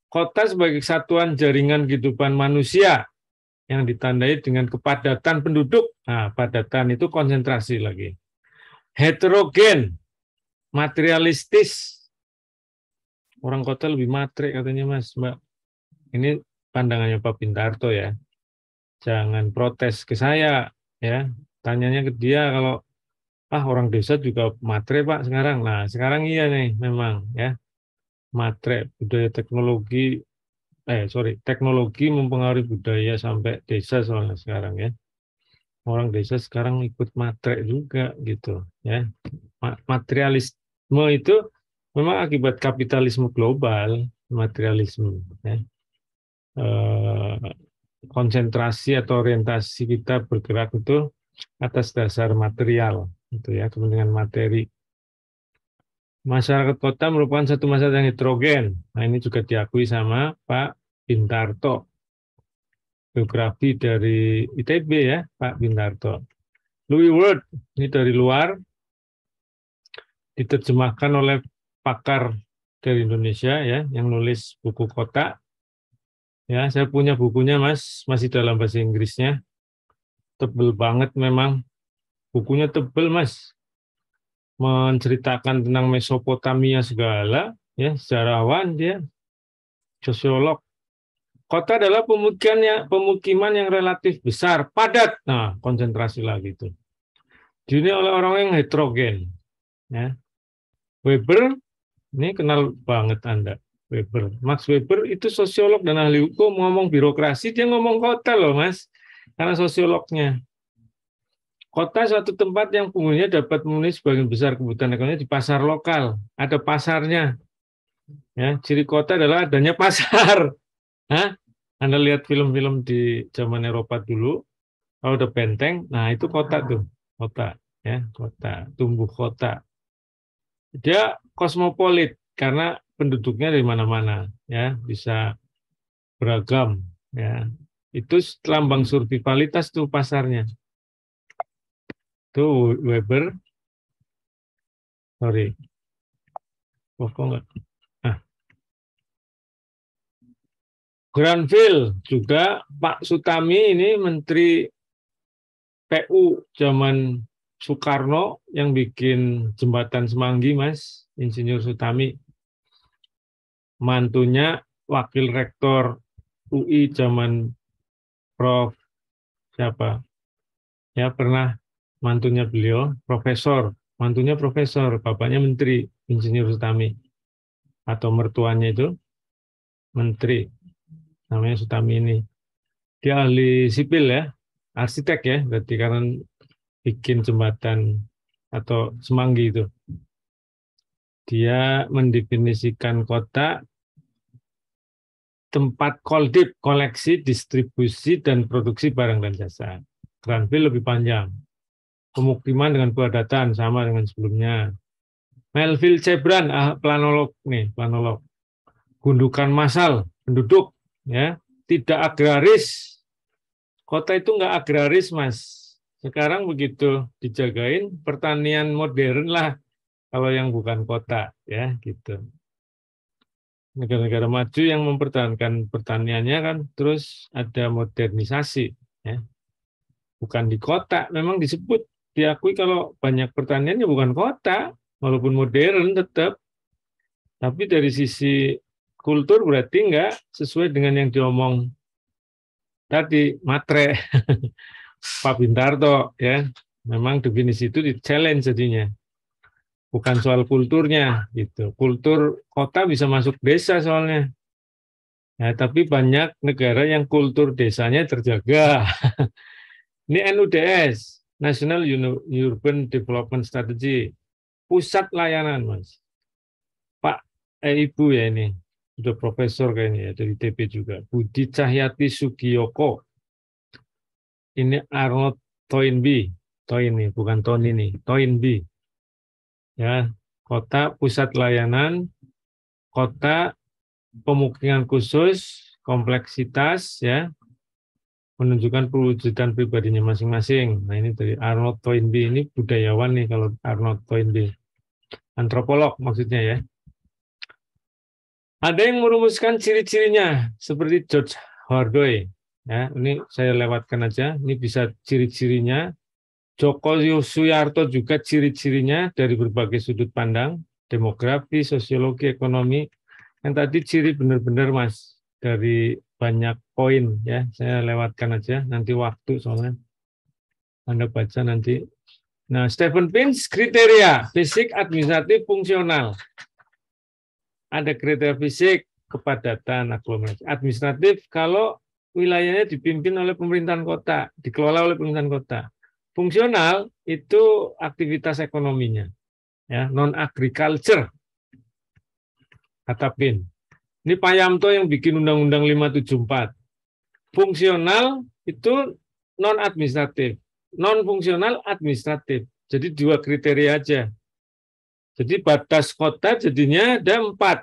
kota sebagai satuan jaringan kehidupan manusia yang ditandai dengan kepadatan penduduk. Nah, padatan itu konsentrasi lagi. Heterogen, materialistis. Orang kota lebih matre katanya Mas, Mbak. Ini pandangannya Pak Bintarto ya. Jangan protes ke saya ya. Tanyanya ke dia kalau orang desa juga matre Pak sekarang. Nah, sekarang iya nih memang ya. Matre budaya teknologi teknologi mempengaruhi budaya sampai desa soalnya sekarang ya. Orang desa sekarang ikut matre juga gitu ya. Materialisme itu memang akibat kapitalisme global, materialisme. Ya. Konsentrasi atau orientasi kita bergerak itu atas dasar material, gitu ya, kepentingan materi. Masyarakat kota merupakan satu masyarakat yang heterogen. Nah, ini juga diakui sama Pak Bintarto. Biografi dari ITB ya, Pak Bintarto. Louis Ward, ini dari luar, diterjemahkan oleh pakar dari Indonesia ya, yang nulis buku kota. Ya, saya punya bukunya Mas, masih dalam bahasa Inggrisnya. Tebel banget memang. Bukunya tebel Mas. Menceritakan tentang Mesopotamia segala, ya, sejarawan dia, sosiolog. Kota adalah pemukiman yang relatif besar, padat. Nah, konsentrasi lagi itu. Dihuni oleh orang yang heterogen. Ya. Weber, ini kenal banget Anda. Weber. Max Weber itu sosiolog dan ahli hukum, ngomong birokrasi, dia ngomong kota loh Mas, karena sosiolognya. Kota suatu tempat yang penghuninya dapat memenuhi sebagian besar kebutuhan ekonomi di pasar lokal. Ada pasarnya. Ya, ciri kota adalah adanya pasar. Hah? Anda lihat film-film di zaman Eropa dulu, kalau ada benteng, nah itu kota tuh, kota, ya, kota, tumbuh kota. Dia kosmopolit karena penduduknya dari mana-mana, ya, bisa beragam, ya. Itu lambang survivalitas tuh pasarnya. Tuh Weber, sorry, kok enggak? Nah. Granville juga Pak Sutami ini Menteri PU zaman Soekarno yang bikin jembatan Semanggi, Mas, Insinyur Sutami. Mantunya Wakil Rektor UI zaman Prof. siapa? Ya pernah mantunya beliau, Profesor. Mantunya Profesor, bapaknya Menteri, Insinyur Sutami. Atau mertuanya itu Menteri. Namanya Sutami ini. Dia ahli sipil ya, arsitek ya, berarti karena bikin jembatan atau Semanggi itu. Dia mendefinisikan kota tempat koldip, koleksi, distribusi, dan produksi barang dan jasa. Granville lebih panjang. Pemukiman dengan kepadatan sama dengan sebelumnya. Melville Cebran, planolog nih, planolog. Gundukan massal, penduduk, ya, tidak agraris. Kota itu nggak agraris, Mas. Sekarang begitu dijagain pertanian modern lah kalau yang bukan kota, ya gitu. Negara-negara maju yang mempertahankan pertaniannya kan terus ada modernisasi, ya. Bukan di kota, memang disebut diakui kalau banyak pertaniannya bukan kota, walaupun modern tetap. Tapi dari sisi kultur berarti enggak sesuai dengan yang diomong tadi, matre. Pak Bintarto ya. Memang definisi itu di challenge jadinya. Bukan soal kulturnya gitu. Kultur kota bisa masuk desa soalnya. Ya, tapi banyak negara yang kultur desanya terjaga. Ini NUDS, National Urban Development Strategy. Pusat layanan, Mas. Pak, Ibu ya ini. Sudah profesor kayaknya ya, dari TP juga. Budi Cahyati Sugiyoko. Ini Arnold Toynbee. Toynbee, bukan Tony nih. Toynbee. Ya, kota pusat layanan, kota pemukiman khusus, kompleksitas, ya, menunjukkan perwujudan pribadinya masing-masing. Nah ini dari Arnold Toynbee, ini budayawan nih kalau Arnold Toynbee. Antropolog maksudnya ya. Ada yang merumuskan ciri-cirinya, seperti George Hordoi. Ya, ini saya lewatkan aja, ini bisa ciri-cirinya. Joko Suyarto juga ciri-cirinya dari berbagai sudut pandang, demografi, sosiologi, ekonomi. Yang tadi ciri benar-benar Mas, dari banyak poin ya, saya lewatkan aja, nanti waktu soalnya. Anda baca nanti. Nah, Stephen Pins, kriteria, fisik, administratif, fungsional. Ada kriteria fisik, kepadatan, aglomerasi. Administratif, kalau wilayahnya dipimpin oleh pemerintahan kota, dikelola oleh pemerintahan kota. Fungsional itu aktivitas ekonominya, ya, non agriculture, kata PIN. Ini Pak Yamto yang bikin Undang-Undang 574. Fungsional itu non administratif, non fungsional administratif. Jadi 2 kriteria aja. Jadi batas kota jadinya ada 4.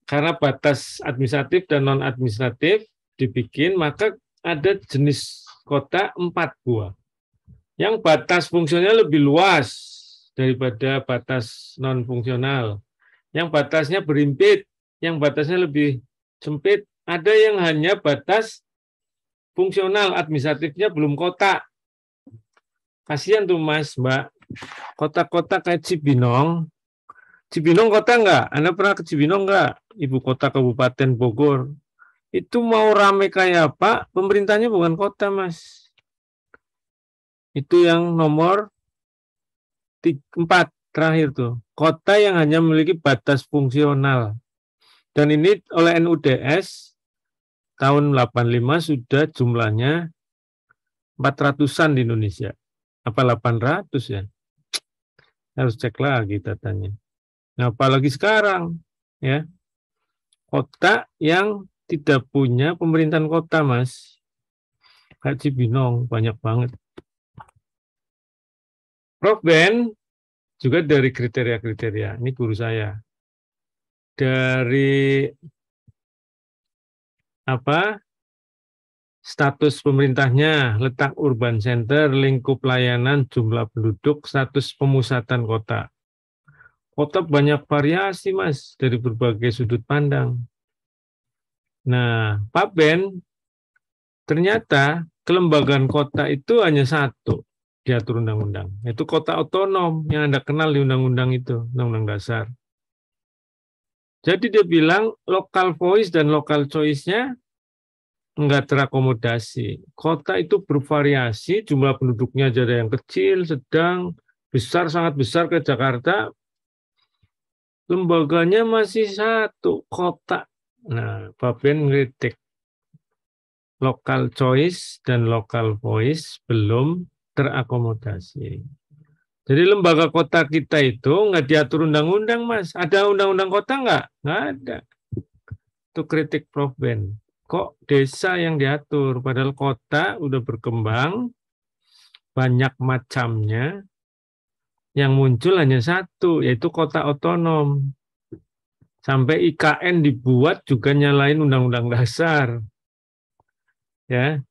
Karena batas administratif dan non administratif dibikin, maka ada jenis kota 4 buah. Yang batas fungsional lebih luas daripada batas non-fungsional. Yang batasnya berimpit, yang batasnya lebih sempit. Ada yang hanya batas fungsional, administratifnya belum kota. Kasihan tuh Mas, Mbak. Kota-kota kayak Cibinong. Cibinong kota enggak? Anda pernah ke Cibinong enggak? Ibu kota Kabupaten Bogor. Itu mau rame kayak apa, pemerintahnya bukan kota, Mas. Itu yang nomor 4 terakhir tuh. Kota yang hanya memiliki batas fungsional. Dan ini oleh NUDS tahun 85 sudah jumlahnya 400-an di Indonesia. Apa 800 ya? Harus cek lagi datanya. Nah, apalagi sekarang ya. Kota yang tidak punya pemerintahan kota, Mas. Kayak Cibinong, banyak banget. Prof Ben juga dari kriteria-kriteria. Ini guru saya. Dari status pemerintahnya, letak urban center, lingkup layanan, jumlah penduduk, status pemusatan kota. Kota banyak variasi, Mas, dari berbagai sudut pandang. Nah, Pak Ben, ternyata kelembagaan kota itu hanya satu diatur undang-undang, yaitu kota otonom yang Anda kenal di undang-undang itu, undang-undang dasar. Jadi dia bilang local voice dan local choice-nya enggak terakomodasi. Kota itu bervariasi, jumlah penduduknya ada yang kecil, sedang, besar, sangat besar ke Jakarta. Lembaganya masih satu, kota. Nah, Pak Ben ngeritik. Local choice dan local voice belum terakomodasi. Jadi lembaga kota kita itu nggak diatur undang-undang, Mas. Ada undang-undang kota nggak? Nggak ada. Itu kritik Prof Ben. Kok desa yang diatur? Padahal kota udah berkembang, banyak macamnya. Yang muncul hanya satu, yaitu kota otonom. Sampai IKN dibuat juga nyalain undang-undang dasar. Ya,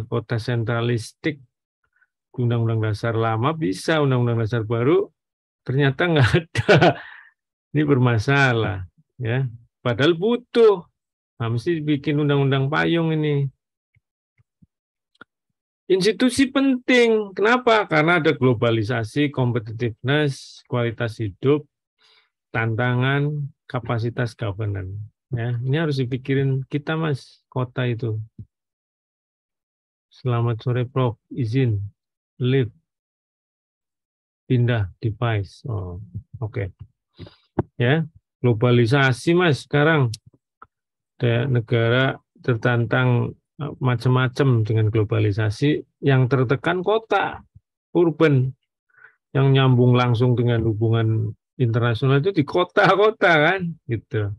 kota sentralistik, undang-undang dasar lama bisa, undang-undang dasar baru ternyata nggak ada. Ini bermasalah, ya. Padahal butuh, mesti bikin undang-undang payung ini. Institusi penting, kenapa? Karena ada globalisasi, competitiveness, kualitas hidup, tantangan, kapasitas governance. Ya, ini harus dipikirin kita, Mas, kota itu. Selamat sore Prof. Izin. Leave. Pindah device. Oh, oke. Ya, globalisasi Mas sekarang. Negara tertantang macam-macam dengan globalisasi, yang tertekan kota, urban, yang nyambung langsung dengan hubungan internasional itu di kota-kota kan, gitu.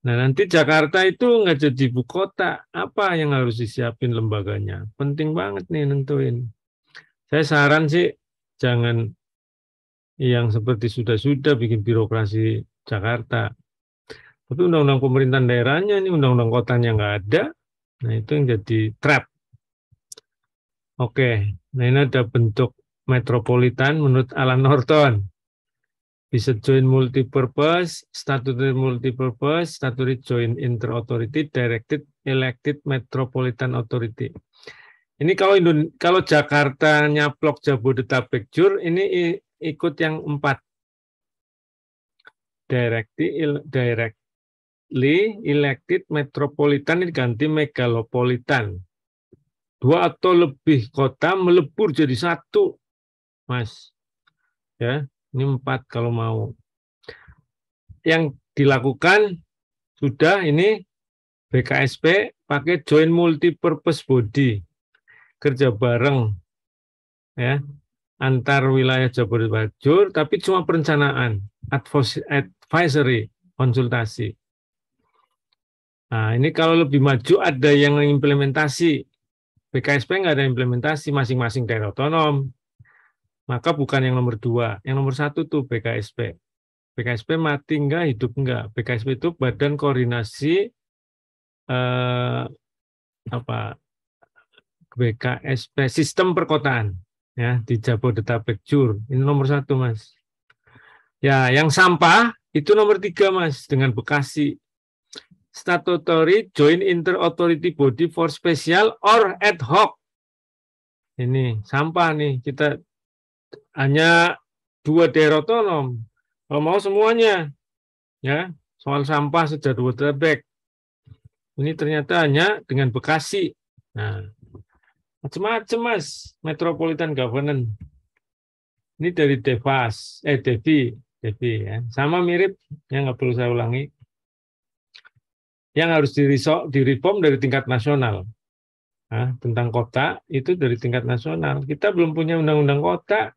Nah, nanti Jakarta itu nggak jadi ibu kota, apa yang harus disiapin lembaganya? Penting banget nih nentuin. Saya saran sih jangan yang seperti sudah-sudah bikin birokrasi Jakarta. Tapi undang-undang pemerintahan daerahnya ini, undang-undang kotanya nggak ada. Nah, itu yang jadi trap. Oke, nah ini ada bentuk metropolitan menurut Alan Norton. Bisa join multipurpose, statutory multipurpose, statutory joint inter-authority, directed, elected, metropolitan authority. Ini kalau Jakarta nyaplok Jabodetabek jur, ini ikut yang 4. Directly elected, metropolitan ini ganti megalopolitan. 2 atau lebih kota melebur jadi 1, Mas. Ya, ini 4 kalau mau. Yang dilakukan sudah ini BKSP pakai joint multipurpose body, kerja bareng ya antar wilayah Jabodetabek, tapi cuma perencanaan, advisory, konsultasi. Nah, ini kalau lebih maju ada yang implementasi. BKSP nggak ada implementasi, masing-masing daerah otonom. Maka bukan yang nomor 2, yang nomor 1 tuh BKSP. BKSP mati enggak, hidup enggak. BKSP itu Badan Koordinasi BKSP Sistem Perkotaan ya di Jabodetabek Jur. Ini nomor 1, Mas. Ya, yang sampah itu nomor 3, Mas, dengan Bekasi. Statutory Joint Inter-Authority Body for Special or Ad Hoc. Ini sampah nih, kita hanya 2 daerah otonom. Kalau mau semuanya, ya soal sampah se-Jabodetabek. Ini ternyata hanya dengan Bekasi. Nah, macam-macam Mas, Metropolitan Governance. Ini dari Devi ya. Sama mirip, yang nggak perlu saya ulangi. Yang harus direform dari tingkat nasional. Nah, tentang kota itu dari tingkat nasional. Kita belum punya undang-undang kota.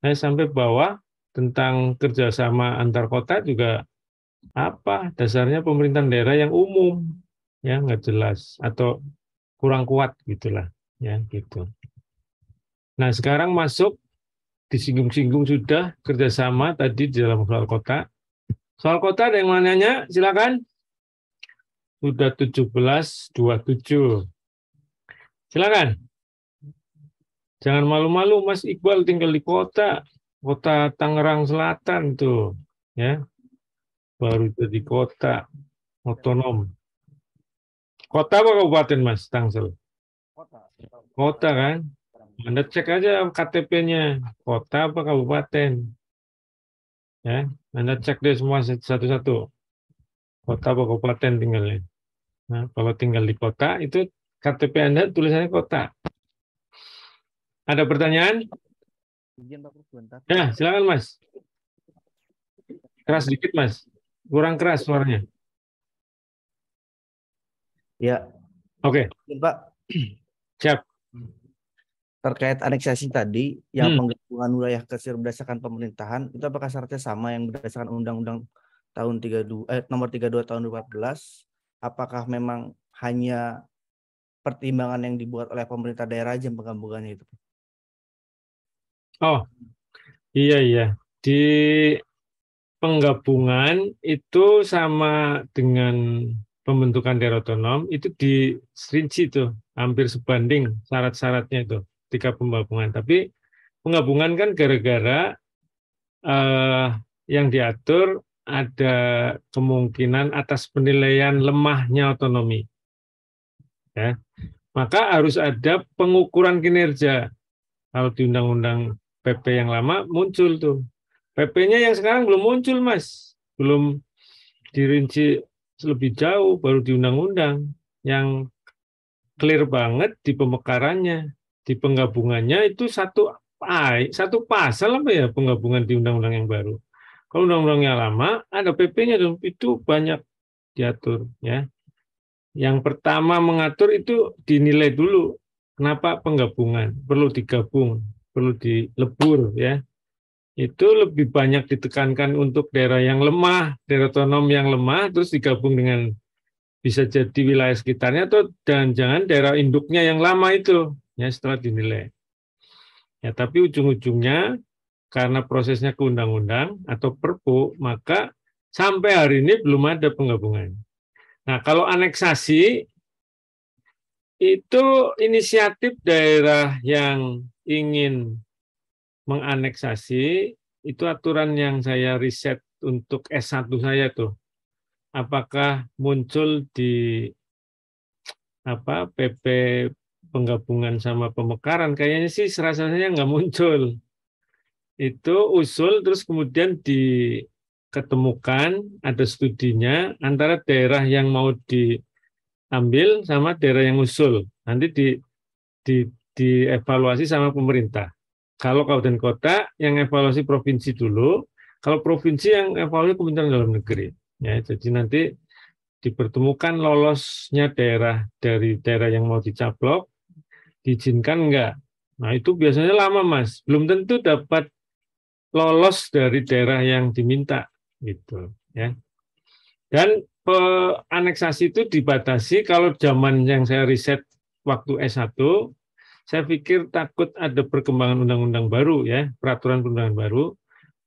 Nah, sampai bawah tentang kerjasama antar kota juga apa dasarnya pemerintahan daerah yang umum, ya nggak jelas atau kurang kuat gitulah, ya gitu. Nah, sekarang masuk disinggung-singgung sudah kerjasama tadi di dalam soal kota. Soal kota ada yang mau nanya? Silakan. Sudah 17.27. Silakan. Jangan malu-malu, Mas Iqbal tinggal di kota Tangerang Selatan tuh, ya. Baru jadi kota otonom. Kota apa kabupaten, Mas Tangsel? Kota kan? Anda cek aja KTP-nya, kota apa kabupaten. Ya, Anda cek deh semua satu-satu. Kota apa kabupaten tinggalnya. Nah, kalau tinggal di kota, itu KTP Anda tulisannya kota. Ada pertanyaan? Ya, silakan Mas. Keras sedikit, Mas. Kurang keras suaranya. Ya. Oke. Pak. Siap. Terkait aneksasi tadi, yang penggabungan wilayah kecil berdasarkan pemerintahan, itu apakah syaratnya sama yang berdasarkan Undang-Undang tahun nomor 32 tahun 2014? Apakah memang hanya pertimbangan yang dibuat oleh pemerintah daerah aja penggabungannya itu? Oh, iya. Di penggabungan itu sama dengan pembentukan daerah otonom, itu dirinci tuh, hampir sebanding syarat-syaratnya itu ketika penggabungan. Tapi penggabungan kan gara-gara yang diatur ada kemungkinan atas penilaian lemahnya otonomi. Ya. Maka harus ada pengukuran kinerja. Kalau di Undang-Undang PP yang lama muncul tuh. PP-nya yang sekarang belum muncul, Mas. Belum dirinci lebih jauh, baru di Undang-Undang. Yang clear banget di pemekarannya, di penggabungannya itu satu pasal apa ya penggabungan di undang-undang yang baru. Kalau undang-undang yang lama ada PP-nya dan itu banyak diatur ya. Yang pertama mengatur itu dinilai dulu kenapa penggabungan, perlu digabung, perlu dilebur ya. Itu lebih banyak ditekankan untuk daerah yang lemah, daerah otonom yang lemah terus digabung dengan bisa jadi wilayah sekitarnya atau jangan-jangan daerah induknya yang lama itu ya setelah dinilai. Ya, tapi ujung-ujungnya karena prosesnya ke undang-undang atau perpu, maka sampai hari ini belum ada penggabungan. Nah, kalau aneksasi itu inisiatif daerah yang ingin menganeksasi, itu aturan yang saya riset untuk S1 saya tuh. Apakah muncul di PP penggabungan sama pemekaran? Kayaknya sih rasanya nggak muncul. Itu usul terus kemudian diketemukan ada studinya antara daerah yang mau diambil sama daerah yang usul. Nanti dievaluasi sama pemerintah. Kalau kabupaten kota yang evaluasi provinsi dulu, kalau provinsi yang evaluasi Kementerian Dalam Negeri. Ya, jadi nanti dipertemukan lolosnya daerah dari daerah yang mau dicaplok, diizinkan enggak. Nah itu biasanya lama Mas, belum tentu dapat lolos dari daerah yang diminta gitu ya. Dan aneksasi itu dibatasi kalau zaman yang saya riset waktu S1, saya pikir takut ada perkembangan undang-undang baru ya, peraturan perundangan baru.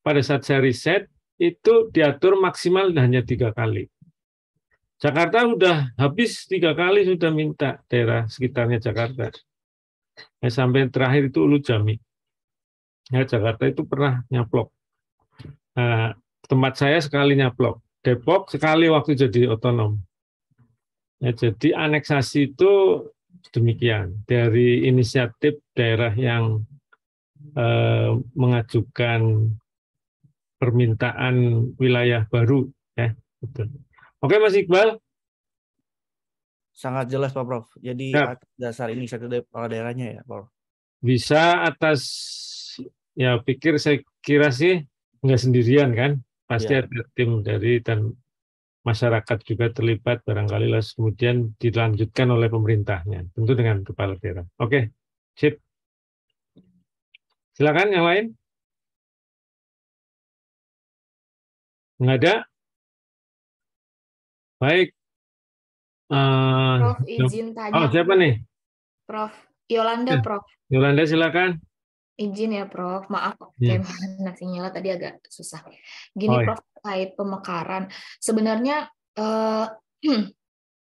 Pada saat saya riset itu diatur maksimal hanya 3 kali. Jakarta udah habis 3 kali sudah minta daerah sekitarnya Jakarta. Ya, sampai terakhir itu Ulu Jami. Ya, Jakarta itu pernah nyaplok. Nah, tempat saya sekali nyaplok. Depok sekali waktu jadi otonom. Ya, jadi aneksasi itu demikian. Dari inisiatif daerah yang mengajukan permintaan wilayah baru. Ya, betul. Oke Mas Iqbal. Sangat jelas Pak Prof. Jadi Ya. atas dasar inisiatif dari kepala daerahnya ya Prof. Bisa atas, ya saya kira sih nggak sendirian kan, pasti Ya. ada tim dari dan masyarakat juga terlibat barangkali lah kemudian dilanjutkan oleh pemerintahnya, tentu dengan kepala daerah. Oke, sip. Silakan yang lain. Nggak ada? Baik. Prof, izin tanya. Siapa nih? Prof, Yolanda, Prof. Yolanda, silakan. Izin ya, Prof. Maaf, Ya. kayak sinyalnya tadi agak susah. Gini, ya. Prof, terkait pemekaran. Sebenarnya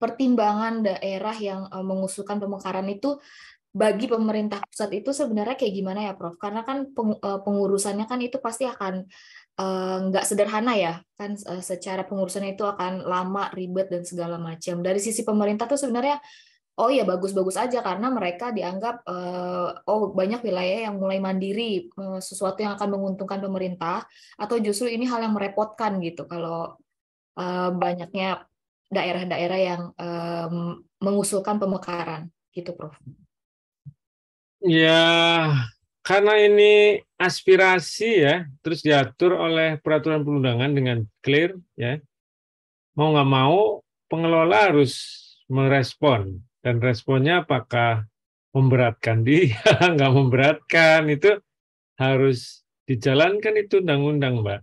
pertimbangan daerah yang mengusulkan pemekaran itu bagi pemerintah pusat itu sebenarnya kayak gimana ya, Prof? Karena kan pengurusannya kan itu pasti akan nggak sederhana ya, kan secara pengurusannya itu akan lama, ribet, dan segala macam. Dari sisi pemerintah tuh sebenarnya oh ya bagus-bagus aja karena mereka dianggap banyak wilayah yang mulai mandiri, sesuatu yang akan menguntungkan pemerintah, atau justru ini hal yang merepotkan gitu kalau banyaknya daerah-daerah yang mengusulkan pemekaran gitu, Prof. Ya, karena ini aspirasi ya, terus diatur oleh peraturan perundangan dengan clear ya. Mau nggak mau pengelola harus merespon, dan responnya apakah memberatkan dia, nggak memberatkan, itu harus dijalankan itu undang-undang, Mbak.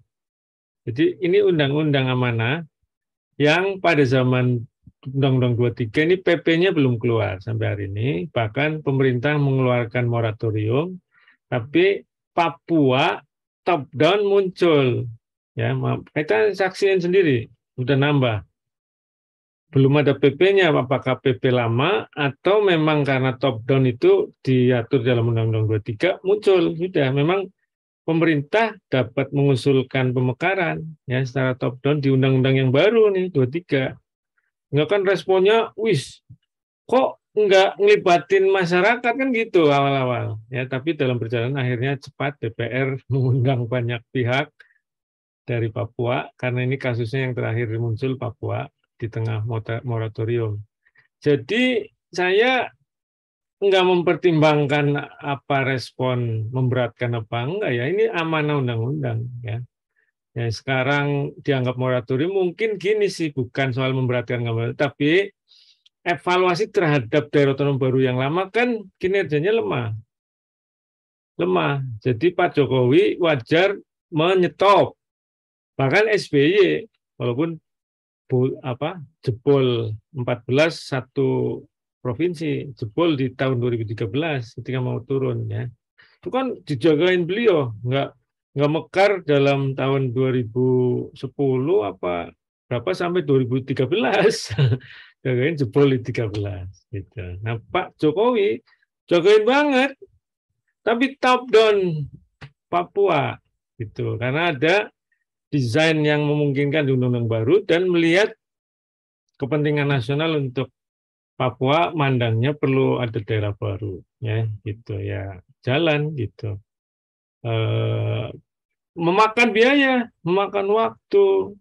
Jadi ini undang-undang amanah yang pada zaman Undang-Undang 23 ini PP-nya belum keluar sampai hari ini, bahkan pemerintah mengeluarkan moratorium, tapi Papua top down muncul. Ya, kita saksiin sendiri, udah nambah. Belum ada PP-nya, apakah PP lama atau memang karena top down itu diatur dalam Undang-Undang 23 muncul. Sudah, memang pemerintah dapat mengusulkan pemekaran ya secara top down di undang-undang yang baru nih 23. Enggak kan responnya, wis kok enggak ngelibatin masyarakat kan gitu awal-awal ya, tapi dalam perjalanan akhirnya cepat DPR mengundang banyak pihak dari Papua karena ini kasusnya yang terakhir muncul Papua di tengah moratorium. Jadi saya nggak mempertimbangkan apa respon memberatkan apa enggak ya. Ini amanah undang-undang ya. Ya sekarang dianggap moratorium mungkin gini sih, bukan soal memberatkan nggak memberatkan, tapi evaluasi terhadap daerah otonom baru yang lama kan kinerjanya lemah. Jadi Pak Jokowi wajar menyetop. Bahkan SBY walaupun jebol 14 satu provinsi, jebol di tahun 2013 ketika mau turun ya. Itu kan dijagain beliau, nggak mekar dalam tahun 2010 apa berapa sampai 2013. Jagain jebol di 13 gitu. Nah, Pak Jokowi jagain banget tapi top down Papua gitu. Karena ada desain yang memungkinkan di undang-undang baru dan melihat kepentingan nasional untuk Papua, mandangnya perlu ada daerah baru ya gitu ya, jalan gitu. Memakan biaya, memakan waktu.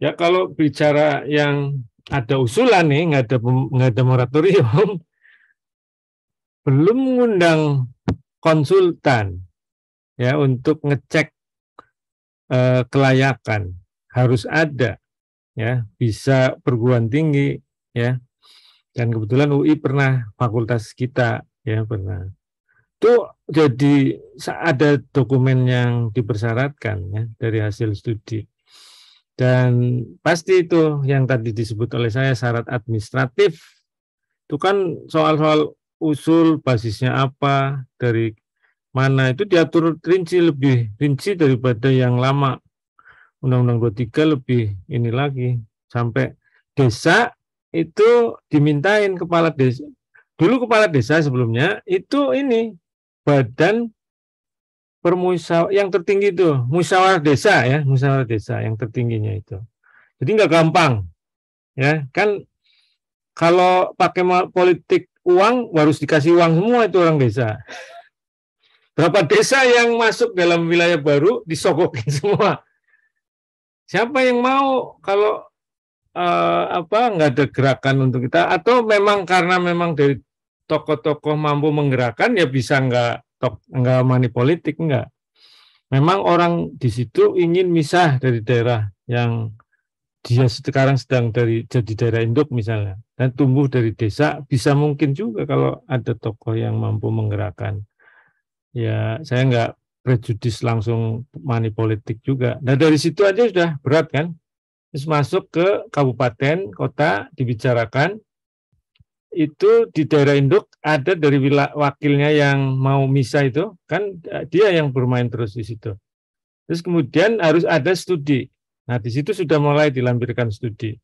Ya kalau bicara yang ada usulan nih, nggak ada moratorium, belum mengundang konsultan ya untuk ngecek kelayakan, harus ada ya, bisa perguruan tinggi ya. Dan kebetulan UI pernah, fakultas kita ya pernah. Itu jadi ada dokumen yang dipersyaratkan ya dari hasil studi. Dan pasti itu yang tadi disebut oleh saya syarat administratif. Itu kan soal-soal usul basisnya apa, dari mana, itu diatur lebih rinci daripada yang lama. Undang-Undang 23 lebih ini lagi. Sampai desa itu dimintain kepala desa. Dulu kepala desa sebelumnya itu ini badan yang tertinggi itu musyawarah desa ya, musyawarah desa yang tertingginya itu. Jadi nggak gampang ya kan, kalau pakai politik uang harus dikasih uang semua itu orang desa. Berapa desa yang masuk dalam wilayah baru disogokin semua. Siapa yang mau kalau nggak ada gerakan untuk kita, atau memang karena memang dari tokoh-tokoh mampu menggerakkan ya bisa nggak money politik, enggak. Memang orang di situ ingin misah dari daerah yang dia sekarang sedang jadi daerah induk misalnya, dan tumbuh dari desa, bisa mungkin juga kalau ada tokoh yang mampu menggerakkan. Ya saya nggak prejudis langsung money politik juga. Nah dari situ aja sudah berat kan. Terus masuk ke kabupaten, kota, dibicarakan, itu di daerah induk ada dari wakilnya yang mau misah itu, kan dia yang bermain terus di situ. Terus kemudian harus ada studi. Nah di situ sudah mulai dilampirkan studi.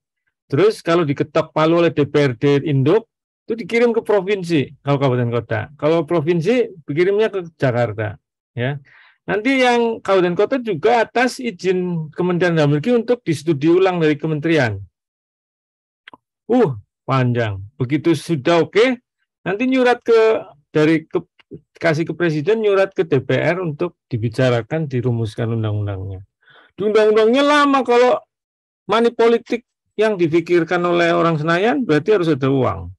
Terus kalau diketok palu oleh DPRD induk, itu dikirim ke provinsi, kalau kabupaten kota. Kalau provinsi, dikirimnya ke Jakarta. Ya. Nanti yang kabupaten kota juga atas izin Kementerian Dalam Negeri untuk distudi ulang dari kementerian. Panjang. Begitu sudah oke, nanti nyurat kasih ke Presiden, nyurat ke DPR untuk dibicarakan, dirumuskan undang-undangnya. Di undang-undangnya lama, kalau money politik yang difikirkan oleh orang Senayan berarti harus ada uang.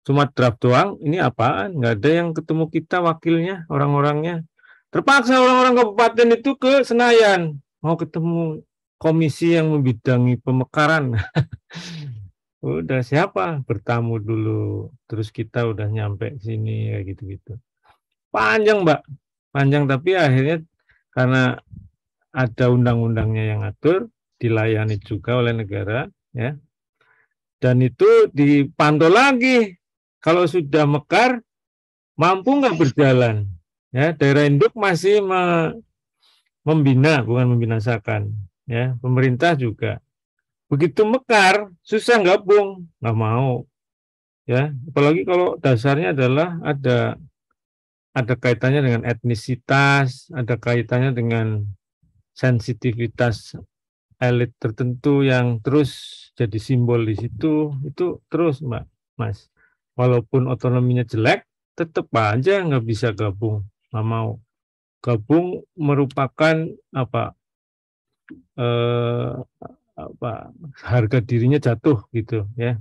Cuma draft doang, ini apaan? Nggak ada yang ketemu kita wakilnya, orang-orangnya. Terpaksa orang-orang kabupaten itu ke Senayan, mau ketemu komisi yang membidangi pemekaran. Udah siapa? Bertamu dulu, terus kita udah nyampe sini, kayak gitu-gitu. Panjang, Mbak. Panjang, tapi akhirnya karena ada undang-undangnya yang atur, dilayani juga oleh negara, ya. Dan itu dipantau lagi. Kalau sudah mekar, mampu nggak berjalan? Ya, daerah induk masih membina, bukan membinasakan. Ya, pemerintah juga. Begitu mekar, susah gabung, nggak mau. Ya, apalagi kalau dasarnya adalah ada kaitannya dengan etnisitas, ada kaitannya dengan sensitivitas elit tertentu yang terus jadi simbol di situ, itu terus, Mas. Walaupun otonominya jelek, tetap aja nggak bisa gabung, nggak mau. Gabung merupakan harga dirinya jatuh gitu ya.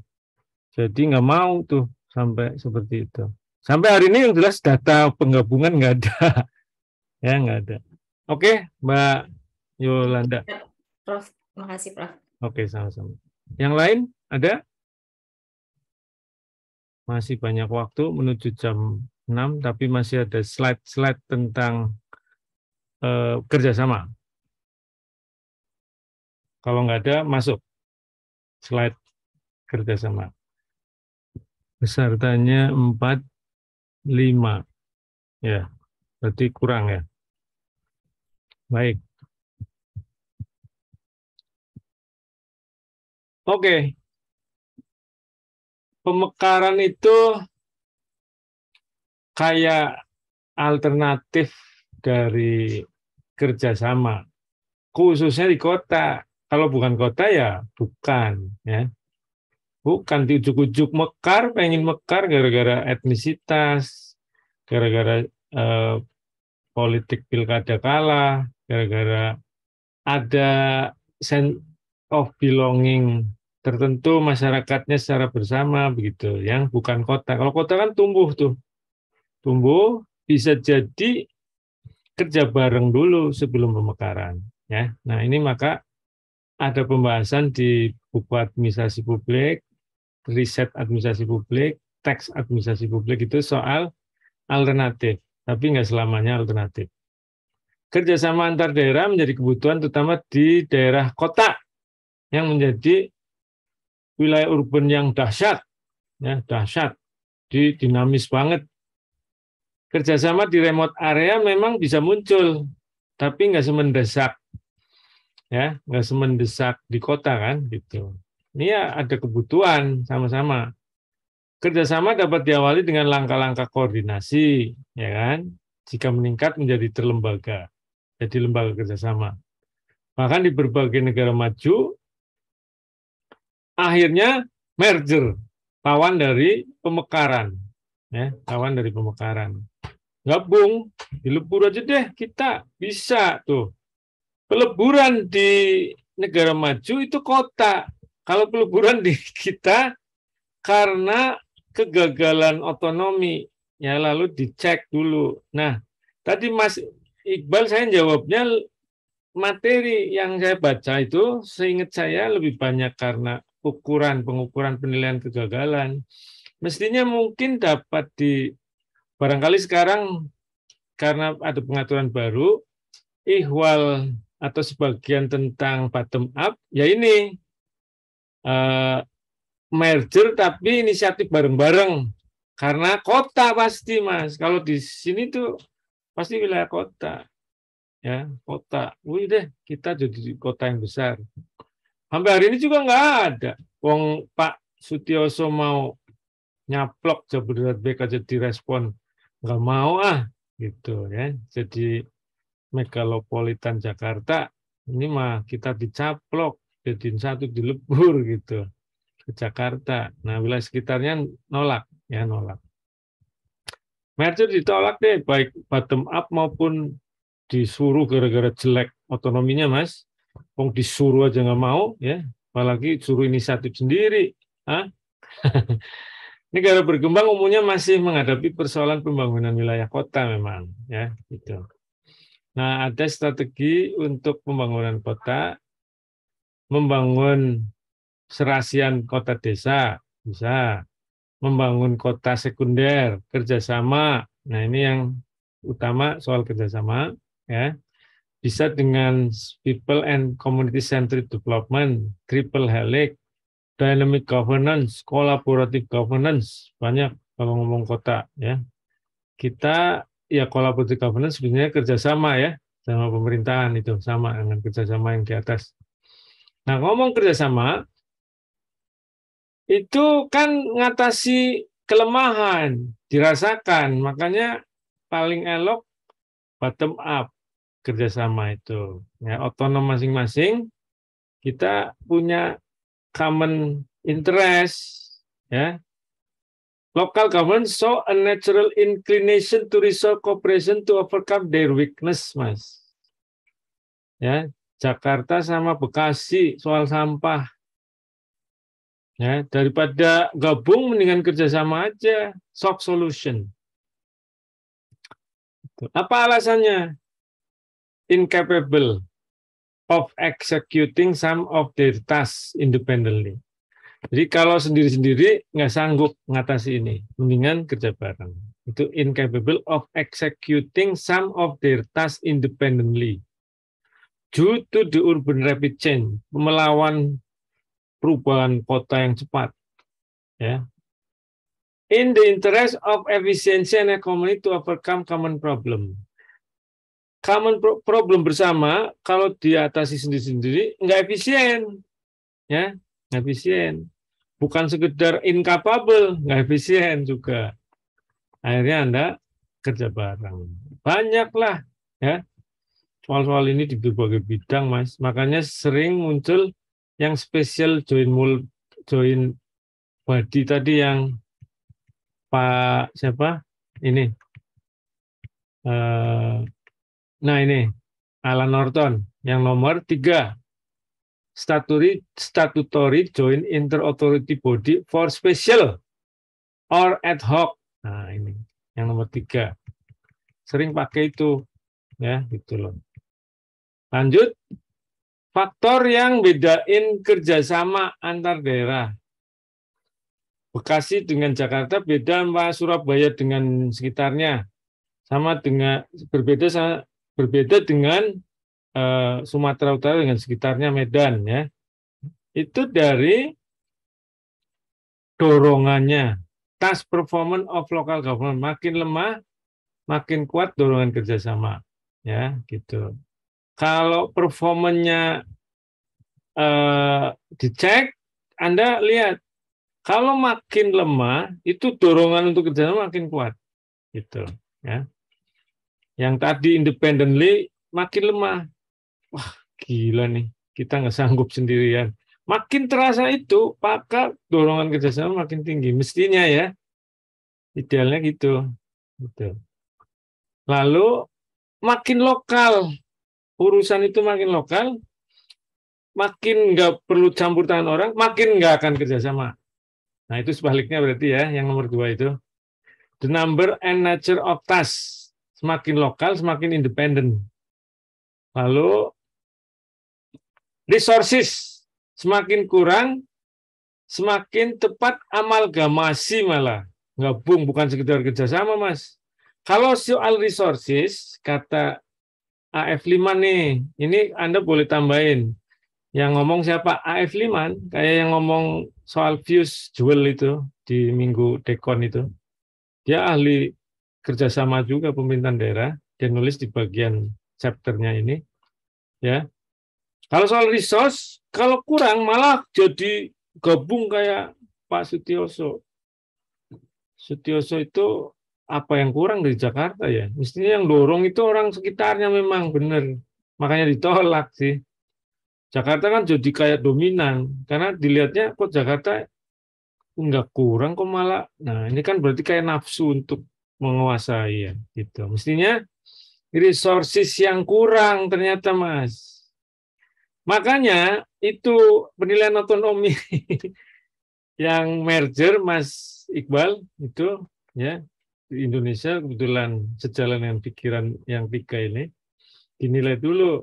Jadi nggak mau tuh sampai seperti itu. Sampai hari ini yang jelas data penggabungan nggak ada. Ya, nggak ada. Oke, Mbak Yolanda. Prof, makasih Prof. Oke, sama-sama. Yang lain ada? Masih banyak waktu menuju jam 6, tapi masih ada slide-slide tentang kerjasama. Kalau nggak ada, masuk slide kerjasama. Pesertanya 4, 5. Ya, berarti kurang ya. Baik. Oke. Pemekaran itu kayak alternatif dari kerjasama, khususnya di kota. Kalau bukan kota ya bukan, ya. Bukan di ujuk-ujuk mekar, pengen mekar gara-gara etnisitas, gara-gara politik pilkada kalah, gara-gara ada sense of belonging tertentu masyarakatnya secara bersama begitu, yang bukan kota. Kalau kota kan tumbuh bisa jadi kerja bareng dulu sebelum pemekaran, ya. Nah, ini maka ada pembahasan di buku administrasi publik, riset administrasi publik, teks administrasi publik itu soal alternatif, tapi nggak selamanya alternatif. Kerjasama antar daerah menjadi kebutuhan terutama di daerah kota yang menjadi wilayah urban yang dahsyat, ya, dahsyat, dinamis banget. Kerjasama di remote area memang bisa muncul, tapi nggak semendesak, ya, nggak semendesak di kota kan, gitu. Ini ya ada kebutuhan sama-sama. Kerjasama dapat diawali dengan langkah-langkah koordinasi, ya kan? Jika meningkat menjadi terlembaga, jadi lembaga kerjasama. Bahkan di berbagai negara maju, akhirnya merger, lawan dari pemekaran, ya, lawan dari pemekaran. Gabung, dilebur aja deh, kita bisa tuh. Peleburan di negara maju itu kota. Kalau peleburan di kita karena kegagalan otonomi, ya lalu dicek dulu. Nah, tadi Mas Iqbal saya jawabnya materi yang saya baca itu seingat saya lebih banyak karena pengukuran penilaian kegagalan. Mestinya mungkin dapat barangkali sekarang karena ada pengaturan baru, ihwal atau sebagian tentang bottom up, ya ini merger tapi inisiatif bareng-bareng. Karena kota pasti, Mas. Kalau di sini tuh pasti wilayah kota. Ya, kota. Wih deh, kita jadi kota yang besar. Sampai hari ini juga nggak ada. Wong Pak Sutioso mau nyaplok Jabodetabek aja direspon. Nggak mau gitu ya. Jadi megalopolitan Jakarta, ini mah kita dicaplok, jadiin satu dilebur gitu. Ke Jakarta. Nah, wilayah sekitarnya nolak. Merger ditolak deh, baik bottom up maupun disuruh gara-gara jelek otonominya, Mas. Wong disuruh aja nggak mau, ya. Apalagi suruh inisiatif sendiri. Negara berkembang umumnya masih menghadapi persoalan pembangunan wilayah kota memang, ya, gitu. Nah, ada strategi untuk pembangunan kota, membangun serasian kota desa, bisa. Membangun kota sekunder, kerjasama. Nah, ini yang utama soal kerjasama, ya. Bisa dengan people and community centered development, triple helix, dynamic governance, collaborative governance, banyak kalau ngomong kota, ya. Kita ya collaborative governance sebenarnya kerjasama, ya, sama pemerintahan itu sama dengan kerjasama yang di atas. Nah, ngomong kerjasama itu kan ngatasi kelemahan, dirasakan. Makanya paling elok bottom up kerjasama itu. Ya, otonom masing-masing, kita punya common interest. Ya. Local government show a natural inclination to resolve cooperation to overcome their weakness, Mas. Ya, Jakarta sama Bekasi soal sampah. Ya, daripada gabung mendingan kerjasama aja, shock solution. Apa alasannya? Incapable of executing some of their tasks independently. Jadi kalau sendiri-sendiri nggak sanggup mengatasi ini, mendingan kerja bareng. Itu incapable of executing some of their tasks independently. Due to the urban rapid change, melawan perubahan kota yang cepat. Ya. In the interest of efficiency and economy to overcome common problem. Common problem bersama kalau diatasi sendiri-sendiri nggak efisien, ya nggak efisien. Bukan sekedar incapable, nggak efisien juga. Akhirnya Anda kerja bareng. Banyaklah ya soal-soal ini di berbagai bidang, Mas. Makanya sering muncul yang spesial join body tadi yang Pak siapa? Ini. Nah ini Alan Norton yang nomor 3. Statutory joint inter-authority body for special or ad hoc. Nah ini yang nomor 3. Sering pakai itu, ya gitu loh. Lanjut, faktor yang bedain kerjasama antar daerah. Bekasi dengan Jakarta beda sama Surabaya dengan sekitarnya. Sama dengan berbeda dengan Sumatera Utara dengan sekitarnya Medan ya. Itu dari dorongannya. Task performance of local government makin lemah, makin kuat dorongan kerjasama ya gitu. Kalau performanya dicek, Anda lihat kalau makin lemah itu dorongan untuk kerjasama makin kuat gitu ya. Yang tadi independently makin lemah. Wah, gila nih, kita nggak sanggup sendirian. Makin terasa itu, maka dorongan kerjasama makin tinggi. Mestinya ya, idealnya gitu. Lalu, makin lokal. Urusan itu makin lokal, makin nggak perlu campur tangan orang, makin nggak akan kerjasama. Nah, itu sebaliknya berarti ya, yang nomor 2 itu. The number and nature of tasks. Semakin lokal, semakin independen. Lalu, resources semakin kurang, semakin tepat amalgamasi malah. Gabung, bukan sekedar kerjasama, Mas. Kalau soal resources, kata AF5 nih, ini Anda boleh tambahin. Yang ngomong siapa? AF5, kayak yang ngomong soal fuse jewel itu, di minggu dekon itu. Dia ahli kerjasama juga pemerintahan daerah, dia nulis di bagian chapternya ini. Ya, kalau soal resource, kalau kurang malah jadi gabung kayak Pak Sutioso. Sutioso itu apa yang kurang dari Jakarta ya? Mestinya yang dorong itu orang sekitarnya memang benar. Makanya ditolak sih. Jakarta kan jadi kayak dominan. Karena dilihatnya kok Jakarta enggak kurang kok malah. Nah ini kan berarti kayak nafsu untuk menguasai ya. Gitu. Mestinya resources yang kurang ternyata Mas. Makanya itu penilaian otonomi yang merger Mas Iqbal itu ya di Indonesia kebetulan sejalan dengan pikiran yang 3 ini dinilai dulu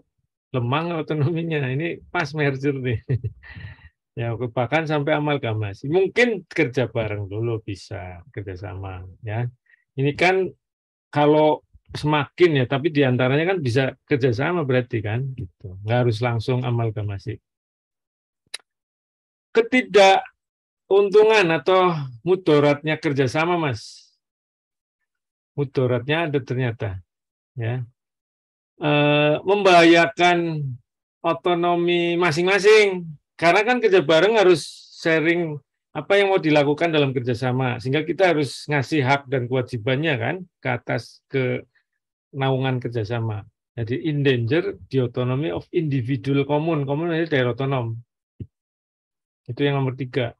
lemah otonominya ini pas merger nih ya bahkan sampai amalgamasi mungkin kerja bareng dulu bisa kerjasama ya ini kan kalau semakin ya tapi diantaranya kan bisa kerjasama berarti kan gitu nggak harus langsung amalgamasi. Ketidakuntungan atau mudaratnya kerjasama Mas, mudaratnya ada ternyata ya membahayakan otonomi masing-masing karena kan kerja bareng harus sharing apa yang mau dilakukan dalam kerjasama sehingga kita harus ngasih hak dan kewajibannya kan ke atas ke naungan kerjasama. Jadi endanger the autonomy of individual common itu daerah otonom. Itu yang nomor 3.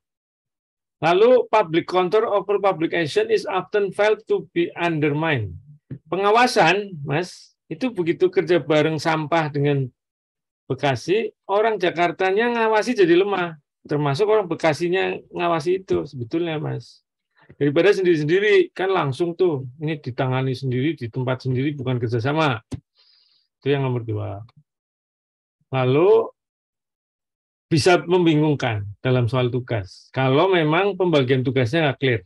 Lalu public control over public action is often felt to be undermined. Pengawasan, Mas, itu begitu kerja bareng sampah dengan Bekasi, orang Jakartanya ngawasi jadi lemah. termasuk orang Bekasinya ngawasi itu sebetulnya, Mas. Daripada sendiri-sendiri, kan langsung tuh, ini ditangani sendiri, di tempat sendiri, bukan kerjasama. Itu yang nomor 2. Lalu, bisa membingungkan dalam soal tugas. Kalau memang pembagian tugasnya nggak clear.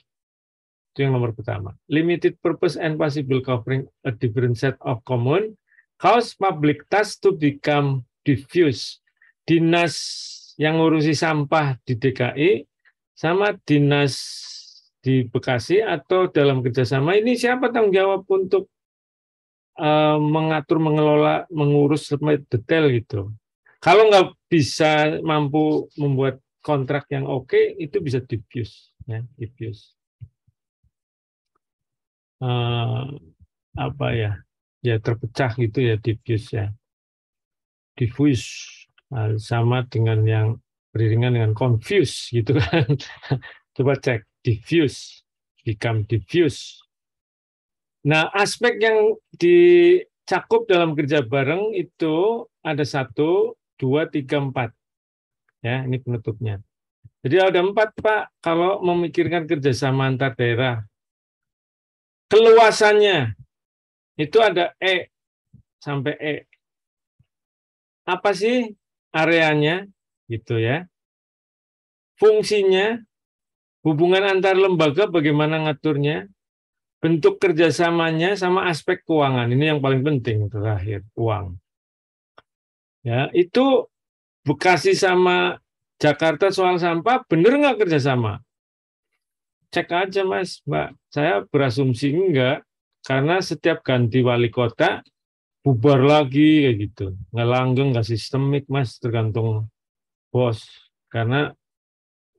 Itu yang nomor pertama. Limited purpose and possible covering a different set of common cause public task to become diffuse. Dinas yang ngurusi sampah di DKI sama dinas di Bekasi atau dalam kerjasama ini siapa tanggung jawab untuk mengatur, mengelola, mengurus sampai detail gitu. Kalau nggak bisa mampu membuat kontrak yang oke, itu bisa diffuse, ya, diffuse. Apa ya? Ya terpecah gitu ya, diffuse ya. Diffuse sama dengan yang beriringan dengan confuse gitu kan. Coba cek diffuse, become diffuse. Nah, aspek yang dicakup dalam kerja bareng itu ada 1, 2, 3, 4. Ya, ini penutupnya. Jadi ada 4, Pak, kalau memikirkan kerjasama antar daerah. Keluasannya itu ada E sampai E. Apa sih areanya? Gitu ya. Fungsinya, hubungan antar lembaga bagaimana ngaturnya, bentuk kerjasamanya sama aspek keuangan. Ini yang paling penting terakhir, uang. Ya, itu Bekasi sama Jakarta soal sampah, bener nggak kerjasama? Cek aja Mas, Mbak. Saya berasumsi enggak, karena setiap ganti wali kota, bubar lagi kayak gitu. Nggak langgeng, nggak sistemik Mas, tergantung bos. Karena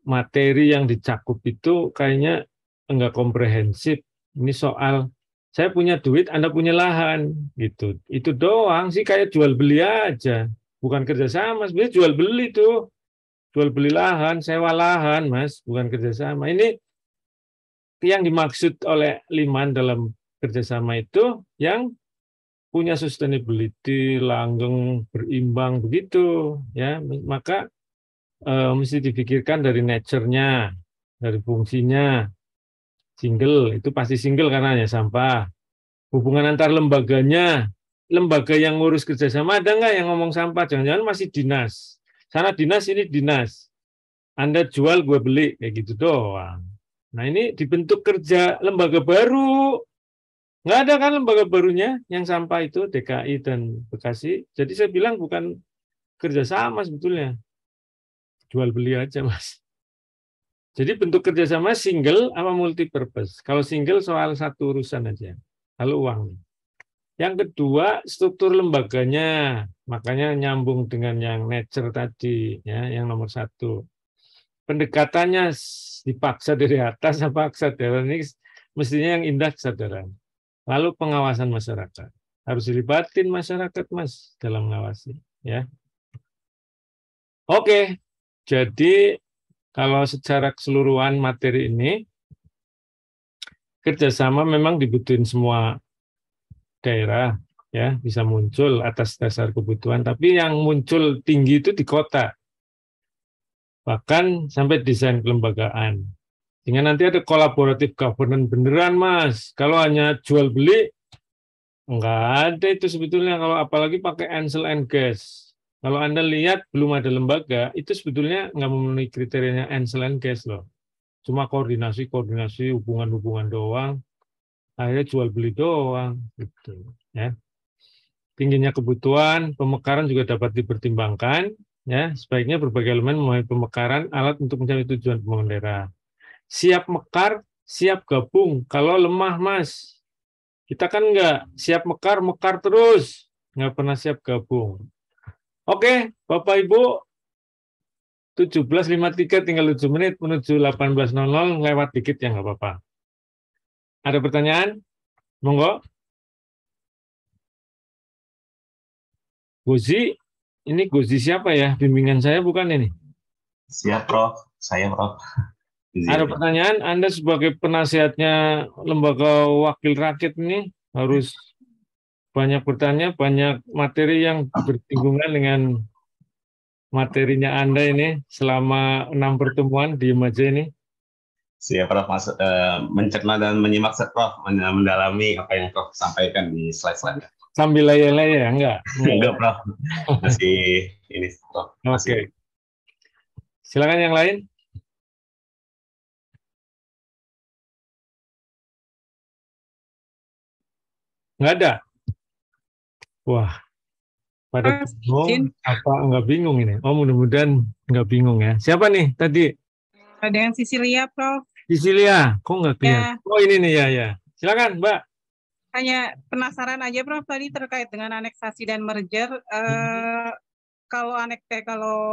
materi yang dicakup itu kayaknya enggak komprehensif. Ini soal saya punya duit, Anda punya lahan, gitu. Itu doang sih, kayak jual beli aja, bukan kerjasama. Sebenarnya jual beli tuh, jual beli lahan, sewa lahan, Mas, bukan kerjasama. Ini yang dimaksud oleh Liman dalam kerjasama itu yang punya sustainability, langgeng, berimbang begitu, ya. Maka mesti dipikirkan dari nature-nya, dari fungsinya. Single, itu pasti single karena hanya sampah. Hubungan antar lembaganya, lembaga yang ngurus kerjasama ada nggak yang ngomong sampah? Jangan-jangan masih dinas. Sana dinas, ini dinas. Anda jual, gue beli, kayak gitu doang. Nah ini dibentuk kerja lembaga baru. Nggak ada kan lembaga barunya yang sampah itu, DKI dan Bekasi. Jadi saya bilang bukan kerjasama sebetulnya. Jual beli aja, Mas. Jadi bentuk kerjasama single apa multi purpose. Kalau single soal satu urusan aja. Lalu uang. Yang kedua struktur lembaganya. Makanya nyambung dengan yang nature tadi, ya, yang nomor 1. Pendekatannya dipaksa dari atas apa kesadaran ini mestinya yang indah kesadaran. Lalu pengawasan masyarakat. Harus dilibatin masyarakat Mas dalam mengawasi, ya. Oke. Jadi kalau secara keseluruhan materi ini, kerjasama memang dibutuhin semua daerah, ya bisa muncul atas dasar kebutuhan, tapi yang muncul tinggi itu di kota, bahkan sampai desain kelembagaan. Sehingga nanti ada collaborative governance beneran, Mas. Kalau hanya jual beli, enggak ada itu sebetulnya. Kalau apalagi pakai Ansel and Gas. Kalau Anda lihat belum ada lembaga, itu sebetulnya nggak memenuhi kriterianya Ansel and Gas loh. Cuma koordinasi, hubungan-hubungan doang. Akhirnya jual beli doang. Gitu, ya. Tingginya kebutuhan, pemekaran juga dapat dipertimbangkan. Ya, sebaiknya berbagai elemen memenuhi pemekaran alat untuk mencapai tujuan pembangunan daerah. Siap mekar, siap gabung. Kalau lemah, Mas. Kita kan nggak siap mekar terus. Nggak pernah siap gabung. Oke, Bapak Ibu, 17.53 tinggal 7 menit menuju 18.00, lewat dikit ya nggak apa-apa. Ada pertanyaan? Monggo. Gozi, ini Gozi siapa ya? Bimbingan saya bukan ini? Siap, Prof. Saya, Prof. Ada pertanyaan? Anda sebagai penasihatnya lembaga wakil rakyat ini harus banyak bertanya, banyak materi yang bersinggungan dengan materinya Anda ini selama 6 pertemuan, diem aja ini. Siap Prof, mencerna dan menyimak Prof, mendalami apa yang Prof sampaikan di slide-slide. Sambil laya-laya, enggak? Enggak Prof, masih ini Prof. Oke. Silakan yang lain. Enggak ada? Wah, pada bingung, apa enggak bingung ini? Oh, mudah-mudahan enggak bingung ya. Siapa nih tadi? Dengan Sisilia, Prof. Sisilia, kok enggak kelihatan? Ya. Oh, ini nih ya. Silakan, Mbak. Hanya penasaran aja, Prof, tadi terkait dengan aneksasi dan merger. Kalau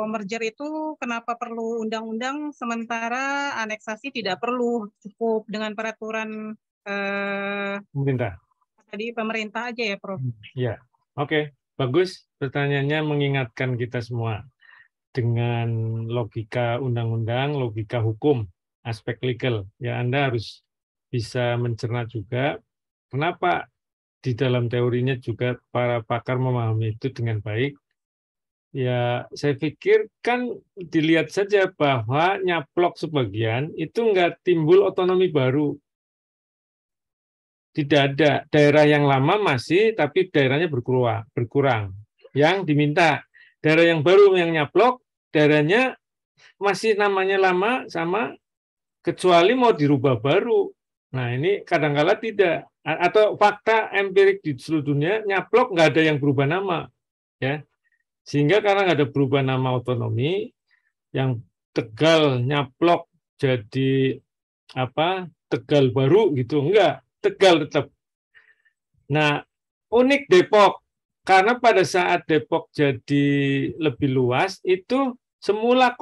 merger itu kenapa perlu undang-undang, sementara aneksasi tidak perlu, cukup dengan peraturan pemerintah. Tadi pemerintah aja ya, Prof. Ya, oke, bagus. Pertanyaannya mengingatkan kita semua dengan logika undang-undang, logika hukum, aspek legal. Ya, Anda harus bisa mencerna juga. Kenapa di dalam teorinya juga para pakar memahami itu dengan baik? Ya, saya pikir kan dilihat saja bahwa nyaplok sebagian itu nggak timbul otonomi baru. Tidak ada. Daerah yang lama masih, tapi daerahnya berkurang. Yang diminta. Daerah yang baru yang nyaplok, daerahnya masih namanya lama sama, kecuali mau dirubah baru. Nah, ini kadang-kala tidak. Atau fakta empirik di seluruh dunia, nyaplok nggak ada yang berubah nama. Ya. Sehingga karena nggak ada berubah nama otonomi, yang Tegal nyaplok jadi Tegal baru gitu, enggak. Tegal tetap. Nah, unik Depok. Karena pada saat Depok jadi lebih luas, itu semula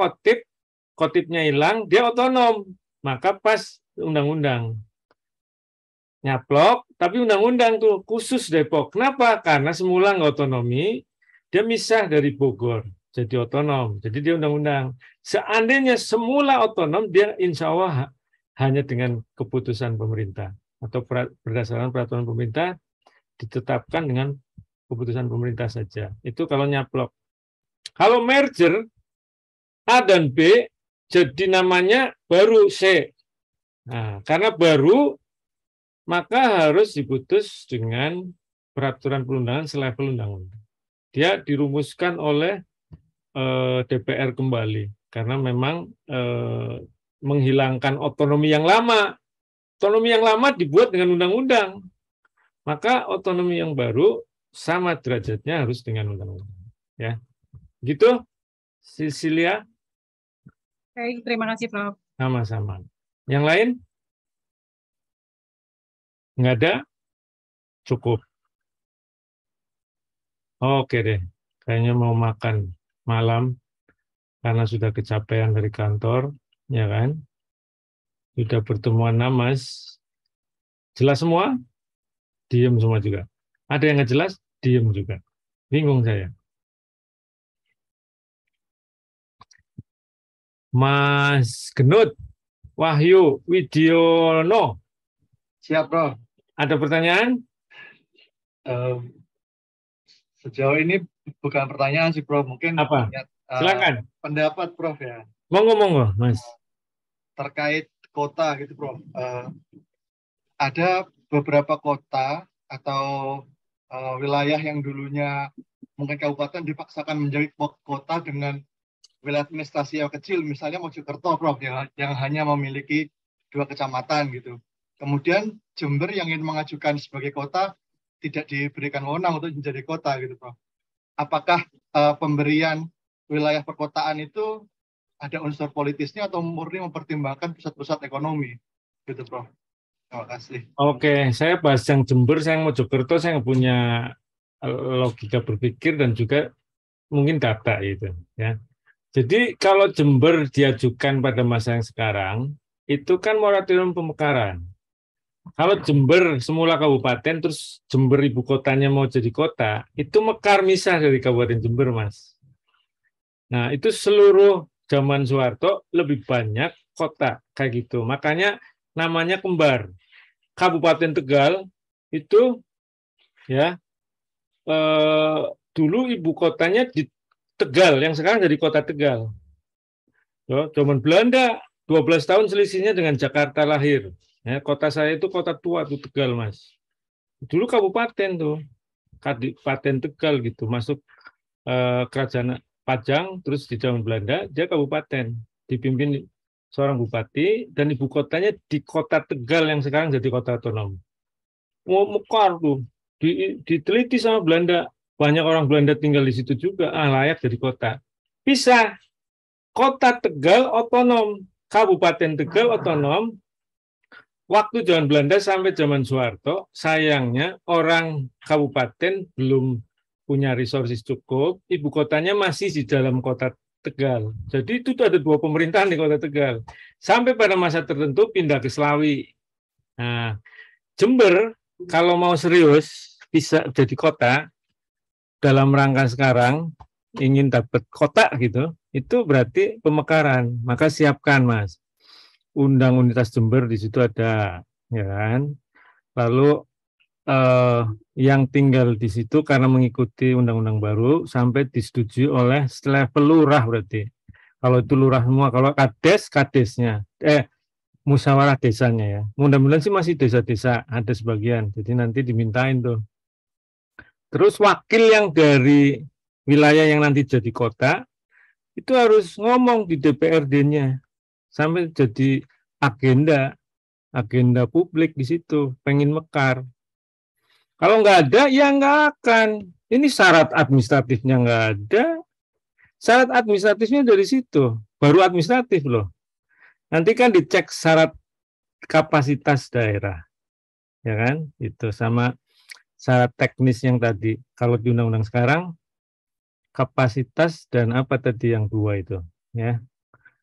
kotipnya hilang, dia otonom. Maka pas undang-undang. Nyaplok, tapi undang-undang tuh khusus Depok. Kenapa? Karena semula nggak otonomi, dia misah dari Bogor, jadi otonom. Jadi dia undang-undang. Seandainya semula otonom, dia insya Allah hanya dengan keputusan pemerintah atau berdasarkan peraturan pemerintah ditetapkan dengan keputusan pemerintah saja. Itu kalau nyaplok. Kalau merger A dan B jadi namanya baru C. Nah, karena baru maka harus diputus dengan peraturan perundangan selevel undang-undang. Dia dirumuskan oleh DPR kembali karena memang menghilangkan otonomi yang lama. Otonomi yang lama dibuat dengan undang-undang. Maka otonomi yang baru sama derajatnya harus dengan undang-undang. Ya. Gitu, Sisilia? Baik, terima kasih, Prof. Sama-sama. Yang lain? Nggak ada? Cukup. Oke deh. Kayaknya mau makan malam karena sudah kecapean dari kantor, ya kan? Sudah pertemuan Mas. Jelas semua? Diem semua juga. Ada yang nggak jelas? Diem juga. Bingung saya. Mas Genut, Wahyu Widiono. Siap, Prof. Ada pertanyaan? Sejauh ini bukan pertanyaan sih, Prof. Mungkin apa? Silakan. Pendapat, Prof, ya. Monggo, Mas. Terkait kota gitu, Prof. Ada beberapa kota atau wilayah yang dulunya mungkin kabupaten dipaksakan menjadi kota dengan wilayah administrasi yang kecil, misalnya Mojokerto, Prof, yang hanya memiliki 2 kecamatan gitu. Kemudian Jember yang ingin mengajukan sebagai kota tidak diberikan wewenang untuk menjadi kota gitu, Prof. Apakah pemberian wilayah perkotaan itu ada unsur politisnya atau murni mempertimbangkan pusat-pusat ekonomi gitu, Prof? Terima kasih. Oke, saya bahas yang Jember, saya Mojokerto, saya nggak punya logika berpikir dan juga mungkin data itu, ya. Jadi kalau Jember diajukan pada masa yang sekarang, itu kan moratorium pemekaran. Kalau Jember semula kabupaten, terus Jember ibu kotanya mau jadi kota, itu mekar misah dari Kabupaten Jember, Mas. Nah, itu seluruh zaman Soeharto lebih banyak kota kayak gitu. Makanya namanya kembar. Kabupaten Tegal itu ya dulu ibu kotanya Tegal yang sekarang jadi kota Tegal. Zaman Belanda 12 tahun selisihnya dengan Jakarta lahir. Ya, kota saya itu kota tua tuh Tegal, Mas. Dulu kabupaten tuh, Kabupaten Tegal gitu, masuk kerajaan Pajang, terus di zaman Belanda dia kabupaten, dipimpin seorang bupati dan ibu kotanya di kota Tegal yang sekarang jadi kota otonom. Mekar tuh, diteliti sama Belanda, banyak orang Belanda tinggal di situ juga, layak jadi kota. Bisa, kota Tegal otonom, Kabupaten Tegal otonom. Waktu zaman Belanda sampai zaman Soeharto, sayangnya orang kabupaten belum punya resources cukup, ibu kotanya masih di dalam kota Tegal. Jadi itu ada 2 pemerintahan di kota Tegal. Sampai pada masa tertentu pindah ke Slawi. Nah, Jember kalau mau serius bisa jadi kota dalam rangka sekarang ingin dapat kota gitu, itu berarti pemekaran. Maka siapkan, Mas. Undang Unitas Jember di situ ada, ya kan? Lalu yang tinggal di situ karena mengikuti undang-undang baru sampai disetujui oleh level lurah berarti. Kalau itu lurah semua, kalau kades, kadesnya, musyawarah desanya ya. Mudah-mudahan sih masih desa-desa ada sebagian, jadi nanti dimintain tuh. Terus wakil yang dari wilayah yang nanti jadi kota itu harus ngomong di DPRD-nya sampai jadi agenda publik di situ, pengen mekar. Kalau nggak ada, ya nggak akan. Ini syarat administratifnya nggak ada. Syarat administratifnya dari situ, baru administratif loh. Nanti kan dicek syarat kapasitas daerah, ya kan? Itu sama syarat teknis yang tadi. Kalau di undang-undang sekarang, kapasitas dan apa tadi yang 2 itu, ya?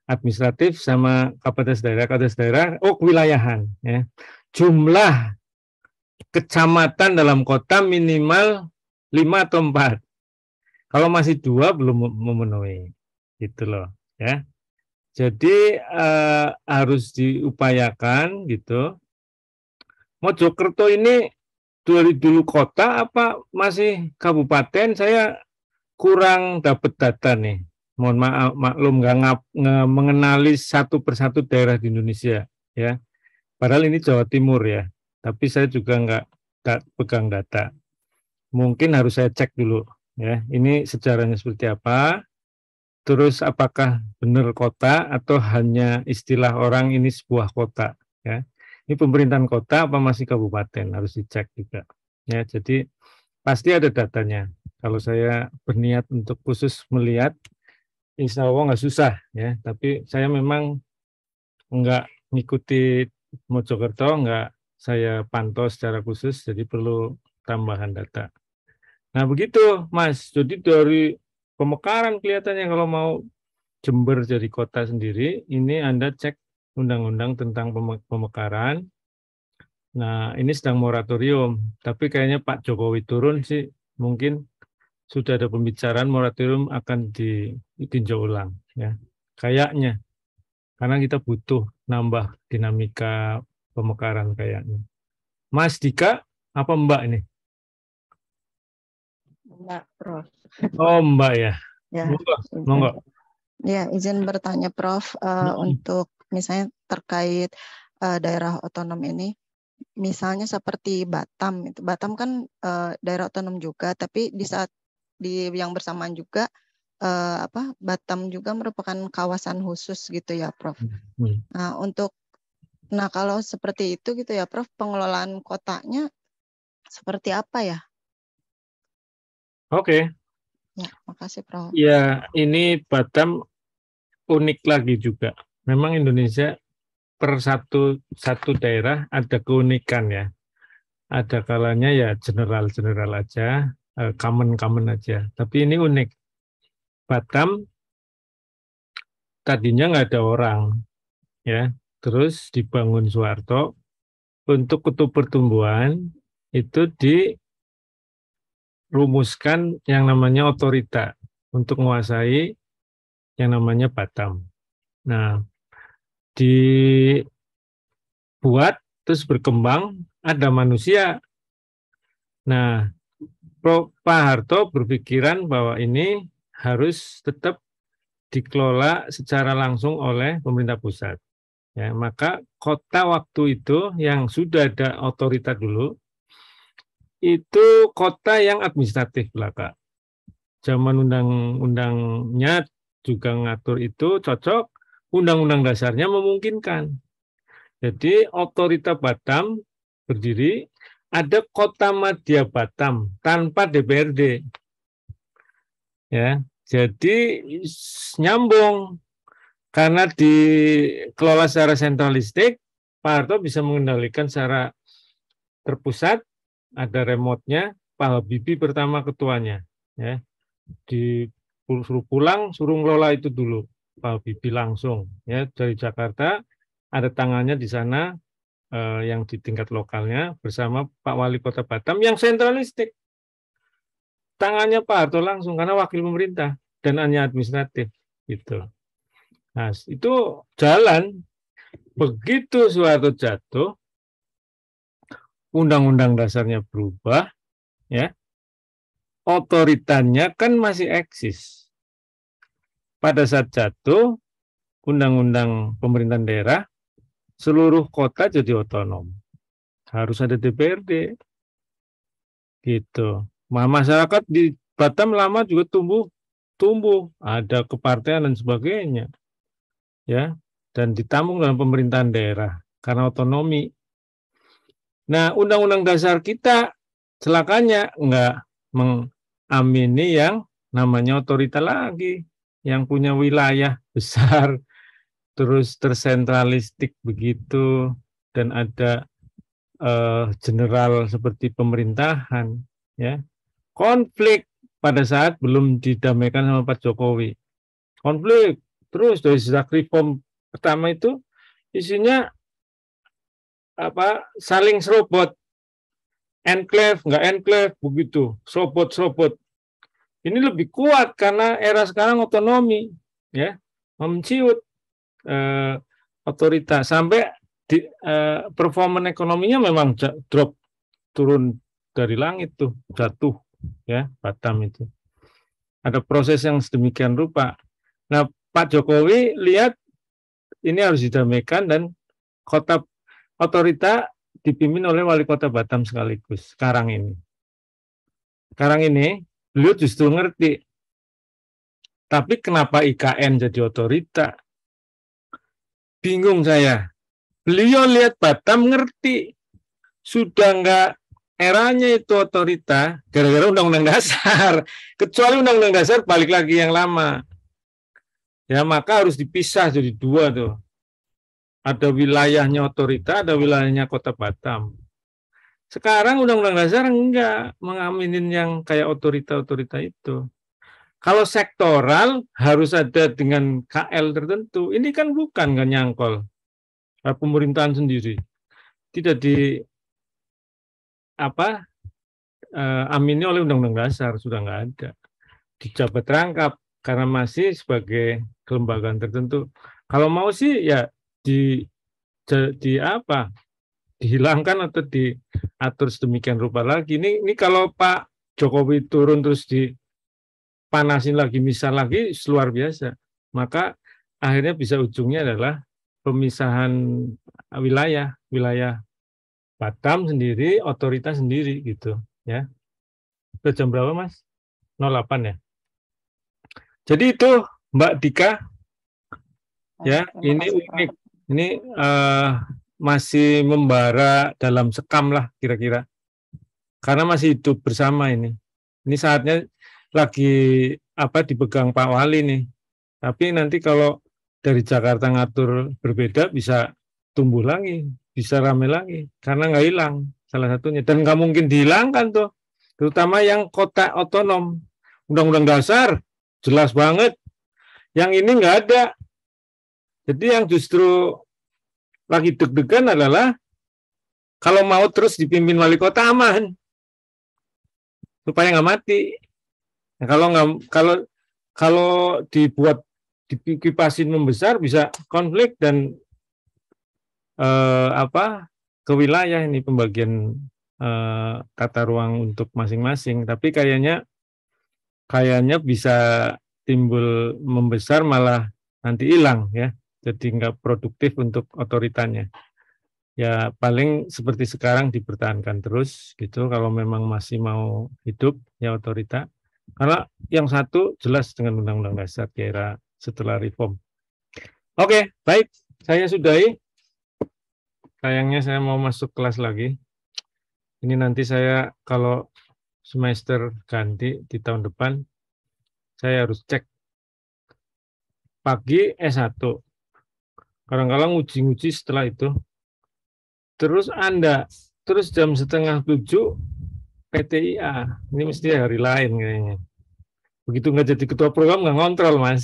Administratif sama kapasitas daerah, wilayahan, ya. Jumlah kecamatan dalam kota minimal 5 atau 4. Kalau masih 2 belum memenuhi, gitu loh, ya. Jadi harus diupayakan gitu. Mojokerto ini dari dulu kota apa masih kabupaten? Saya kurang dapat data nih. Mohon maaf, maklum nggak mengenali satu persatu daerah di Indonesia, ya. Padahal ini Jawa Timur ya. Tapi saya juga nggak pegang data. Mungkin harus saya cek dulu, ya. Ini sejarahnya seperti apa? Terus apakah benar kota atau hanya istilah orang ini sebuah kota, ya? Ini pemerintahan kota apa masih kabupaten, harus dicek juga, ya. Jadi pasti ada datanya. Kalau saya berniat untuk khusus melihat, insya Allah nggak susah, ya. Tapi saya memang nggak ngikuti Mojokerto, nggak saya pantau secara khusus, jadi perlu tambahan data. Nah begitu, Mas. Jadi dari pemekaran kelihatannya kalau mau Jember jadi kota sendiri, ini Anda cek undang-undang tentang pemekaran. Nah, ini sedang moratorium, tapi kayaknya Pak Jokowi turun sih, mungkin sudah ada pembicaraan moratorium akan ditinjau ulang, ya. Kayaknya, karena kita butuh nambah dinamika pemekaran kayaknya. Mas Dika, apa Mbak ini? Mbak, Prof. Oh, Mbak ya. Ya, Monggo. Ya, izin bertanya Prof, untuk misalnya terkait daerah otonom ini, misalnya seperti Batam, itu Batam kan daerah otonom juga, tapi di saat yang bersamaan juga Batam juga merupakan kawasan khusus gitu ya, Prof. Nah, kalau seperti itu gitu ya, Prof, pengelolaan kotanya seperti apa ya? Oke. Ya, makasih Prof. Ya, ini Batam unik lagi juga. Memang Indonesia per satu daerah ada keunikan ya. Ada kalanya ya general aja, common aja. Tapi ini unik. Batam tadinya nggak ada orang, ya. Terus dibangun Soeharto untuk kutub pertumbuhan itu dirumuskan yang namanya otorita untuk menguasai yang namanya Batam. Nah, dibuat terus berkembang, ada manusia. Nah, Pak Harto berpikiran bahwa ini harus tetap dikelola secara langsung oleh pemerintah pusat. Ya, maka kota waktu itu yang sudah ada otorita dulu, itu kota yang administratif belaka. Zaman undang-undangnya juga ngatur itu cocok, undang-undang dasarnya memungkinkan. Jadi otorita Batam berdiri, ada Kota Madya Batam tanpa DPRD. Ya, jadi nyambung. Karena dikelola secara sentralistik, Pak Harto bisa mengendalikan secara terpusat, ada remote-nya, Pak Habibie pertama ketuanya. Ya. Suruh pulang, suruh ngelola itu dulu, Pak Habibie langsung. Ya, dari Jakarta, ada tangannya di sana, yang di tingkat lokalnya, bersama Pak Wali Kota Batam, yang sentralistik. Tangannya Pak Harto langsung, karena wakil pemerintah, dan hanya administratif. Gitu. Nah, itu jalan. Begitu Soeharto jatuh, undang-undang dasarnya berubah, ya, otoritannya kan masih eksis. Pada saat jatuh, undang-undang pemerintahan daerah, seluruh kota jadi otonom. Harus ada DPRD. Gitu. Masyarakat di Batam lama juga tumbuh, ada kepartean dan sebagainya. Ya, dan ditampung dalam pemerintahan daerah karena otonomi. Nah, undang-undang dasar kita celakanya enggak mengamini yang namanya otorita lagi, yang punya wilayah besar, terus tersentralistik begitu, dan ada general seperti pemerintahan, ya. Konflik pada saat belum didamaikan sama Pak Jokowi. Konflik terus dari sejak reform pertama itu isinya saling serobot, enklave nggak enklave begitu, serobot. Ini lebih kuat karena era sekarang otonomi, ya, menciut otoritas sampai performa ekonominya memang drop, turun dari langit tuh, jatuh, ya, Batam itu. Ada proses yang sedemikian rupa. Nah, Pak Jokowi lihat ini harus didamaikan dan otorita dipimpin oleh wali kota Batam sekaligus sekarang ini. Sekarang ini beliau justru ngerti. Tapi kenapa IKN jadi otorita? Bingung saya. Beliau lihat Batam ngerti. Sudah enggak eranya itu otorita gara-gara undang-undang dasar. Kecuali undang-undang dasar balik lagi yang lama. Ya, maka harus dipisah jadi dua tuh. Ada wilayahnya otorita, ada wilayahnya kota Batam. Sekarang undang-undang dasar enggak mengaminin yang kayak otorita-otorita itu. Kalau sektoral harus ada dengan KL tertentu. Ini kan bukan kan nyangkol. Pemerintahan sendiri. Tidak amini oleh undang-undang dasar, sudah enggak ada. Dijabat rangkap karena masih sebagai kelembagaan tertentu. Kalau mau sih ya dihilangkan atau diatur sedemikian rupa lagi. Ini kalau Pak Jokowi turun terus dipanasin lagi, misal lagi, luar biasa. Maka akhirnya bisa ujungnya adalah pemisahan wilayah Batam sendiri, otoritas sendiri gitu, ya. Udah jam berapa, Mas? 08 ya. Jadi itu Mbak Dika, ya, ini unik. Ini masih membara dalam sekam lah kira-kira. Karena masih hidup bersama ini. Ini saatnya lagi dipegang Pak Wali nih. Tapi nanti kalau dari Jakarta ngatur berbeda bisa tumbuh lagi, bisa rame lagi. Karena nggak hilang salah satunya. Dan nggak mungkin dihilangkan tuh. Terutama yang kota otonom. Undang-undang dasar jelas banget. Yang ini nggak ada. Jadi yang justru lagi deg-degan adalah kalau mau terus dipimpin wali kota aman, supaya nggak mati. Nah, kalau dibuat dikipasin membesar bisa konflik dan ke wilayah ini pembagian tata ruang untuk masing-masing. Tapi kayaknya bisa timbul membesar malah nanti hilang ya. Jadi nggak produktif untuk otoritanya. Ya paling seperti sekarang dipertahankan terus gitu kalau memang masih mau hidup ya otorita. Karena yang satu jelas dengan Undang-Undang Dasar kira setelah reform. Oke, baik. Saya sudahi. Sayangnya saya mau masuk kelas lagi. Ini nanti saya kalau semester ganti di tahun depan, saya harus cek pagi S1. Kadang-kadang uji-uji setelah itu. Terus terus jam 6:30 PTIA. Ini mesti hari lain kayaknya. Begitu nggak jadi ketua program nggak ngontrol Mas.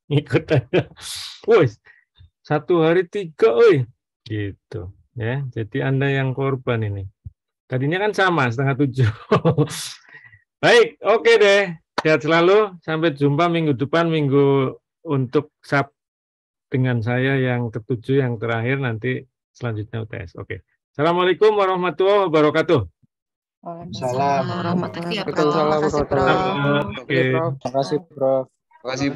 Ikut aja. Woi, 1 hari 3, oi. Gitu. Ya, jadi Anda yang korban ini. Tadinya kan sama 6:30. Baik, oke deh. Sehat selalu. Sampai jumpa minggu depan, minggu untuk SAP dengan saya yang ke-7 yang terakhir nanti selanjutnya UTS. Oke. Assalamualaikum warahmatullahi wabarakatuh. Waalaikumsalam warahmatullahi Makasih ya, wabarakatuh. Prof. Terima kasih, Prof. Oke. Terima kasih, Prof. Terima kasih, Prof.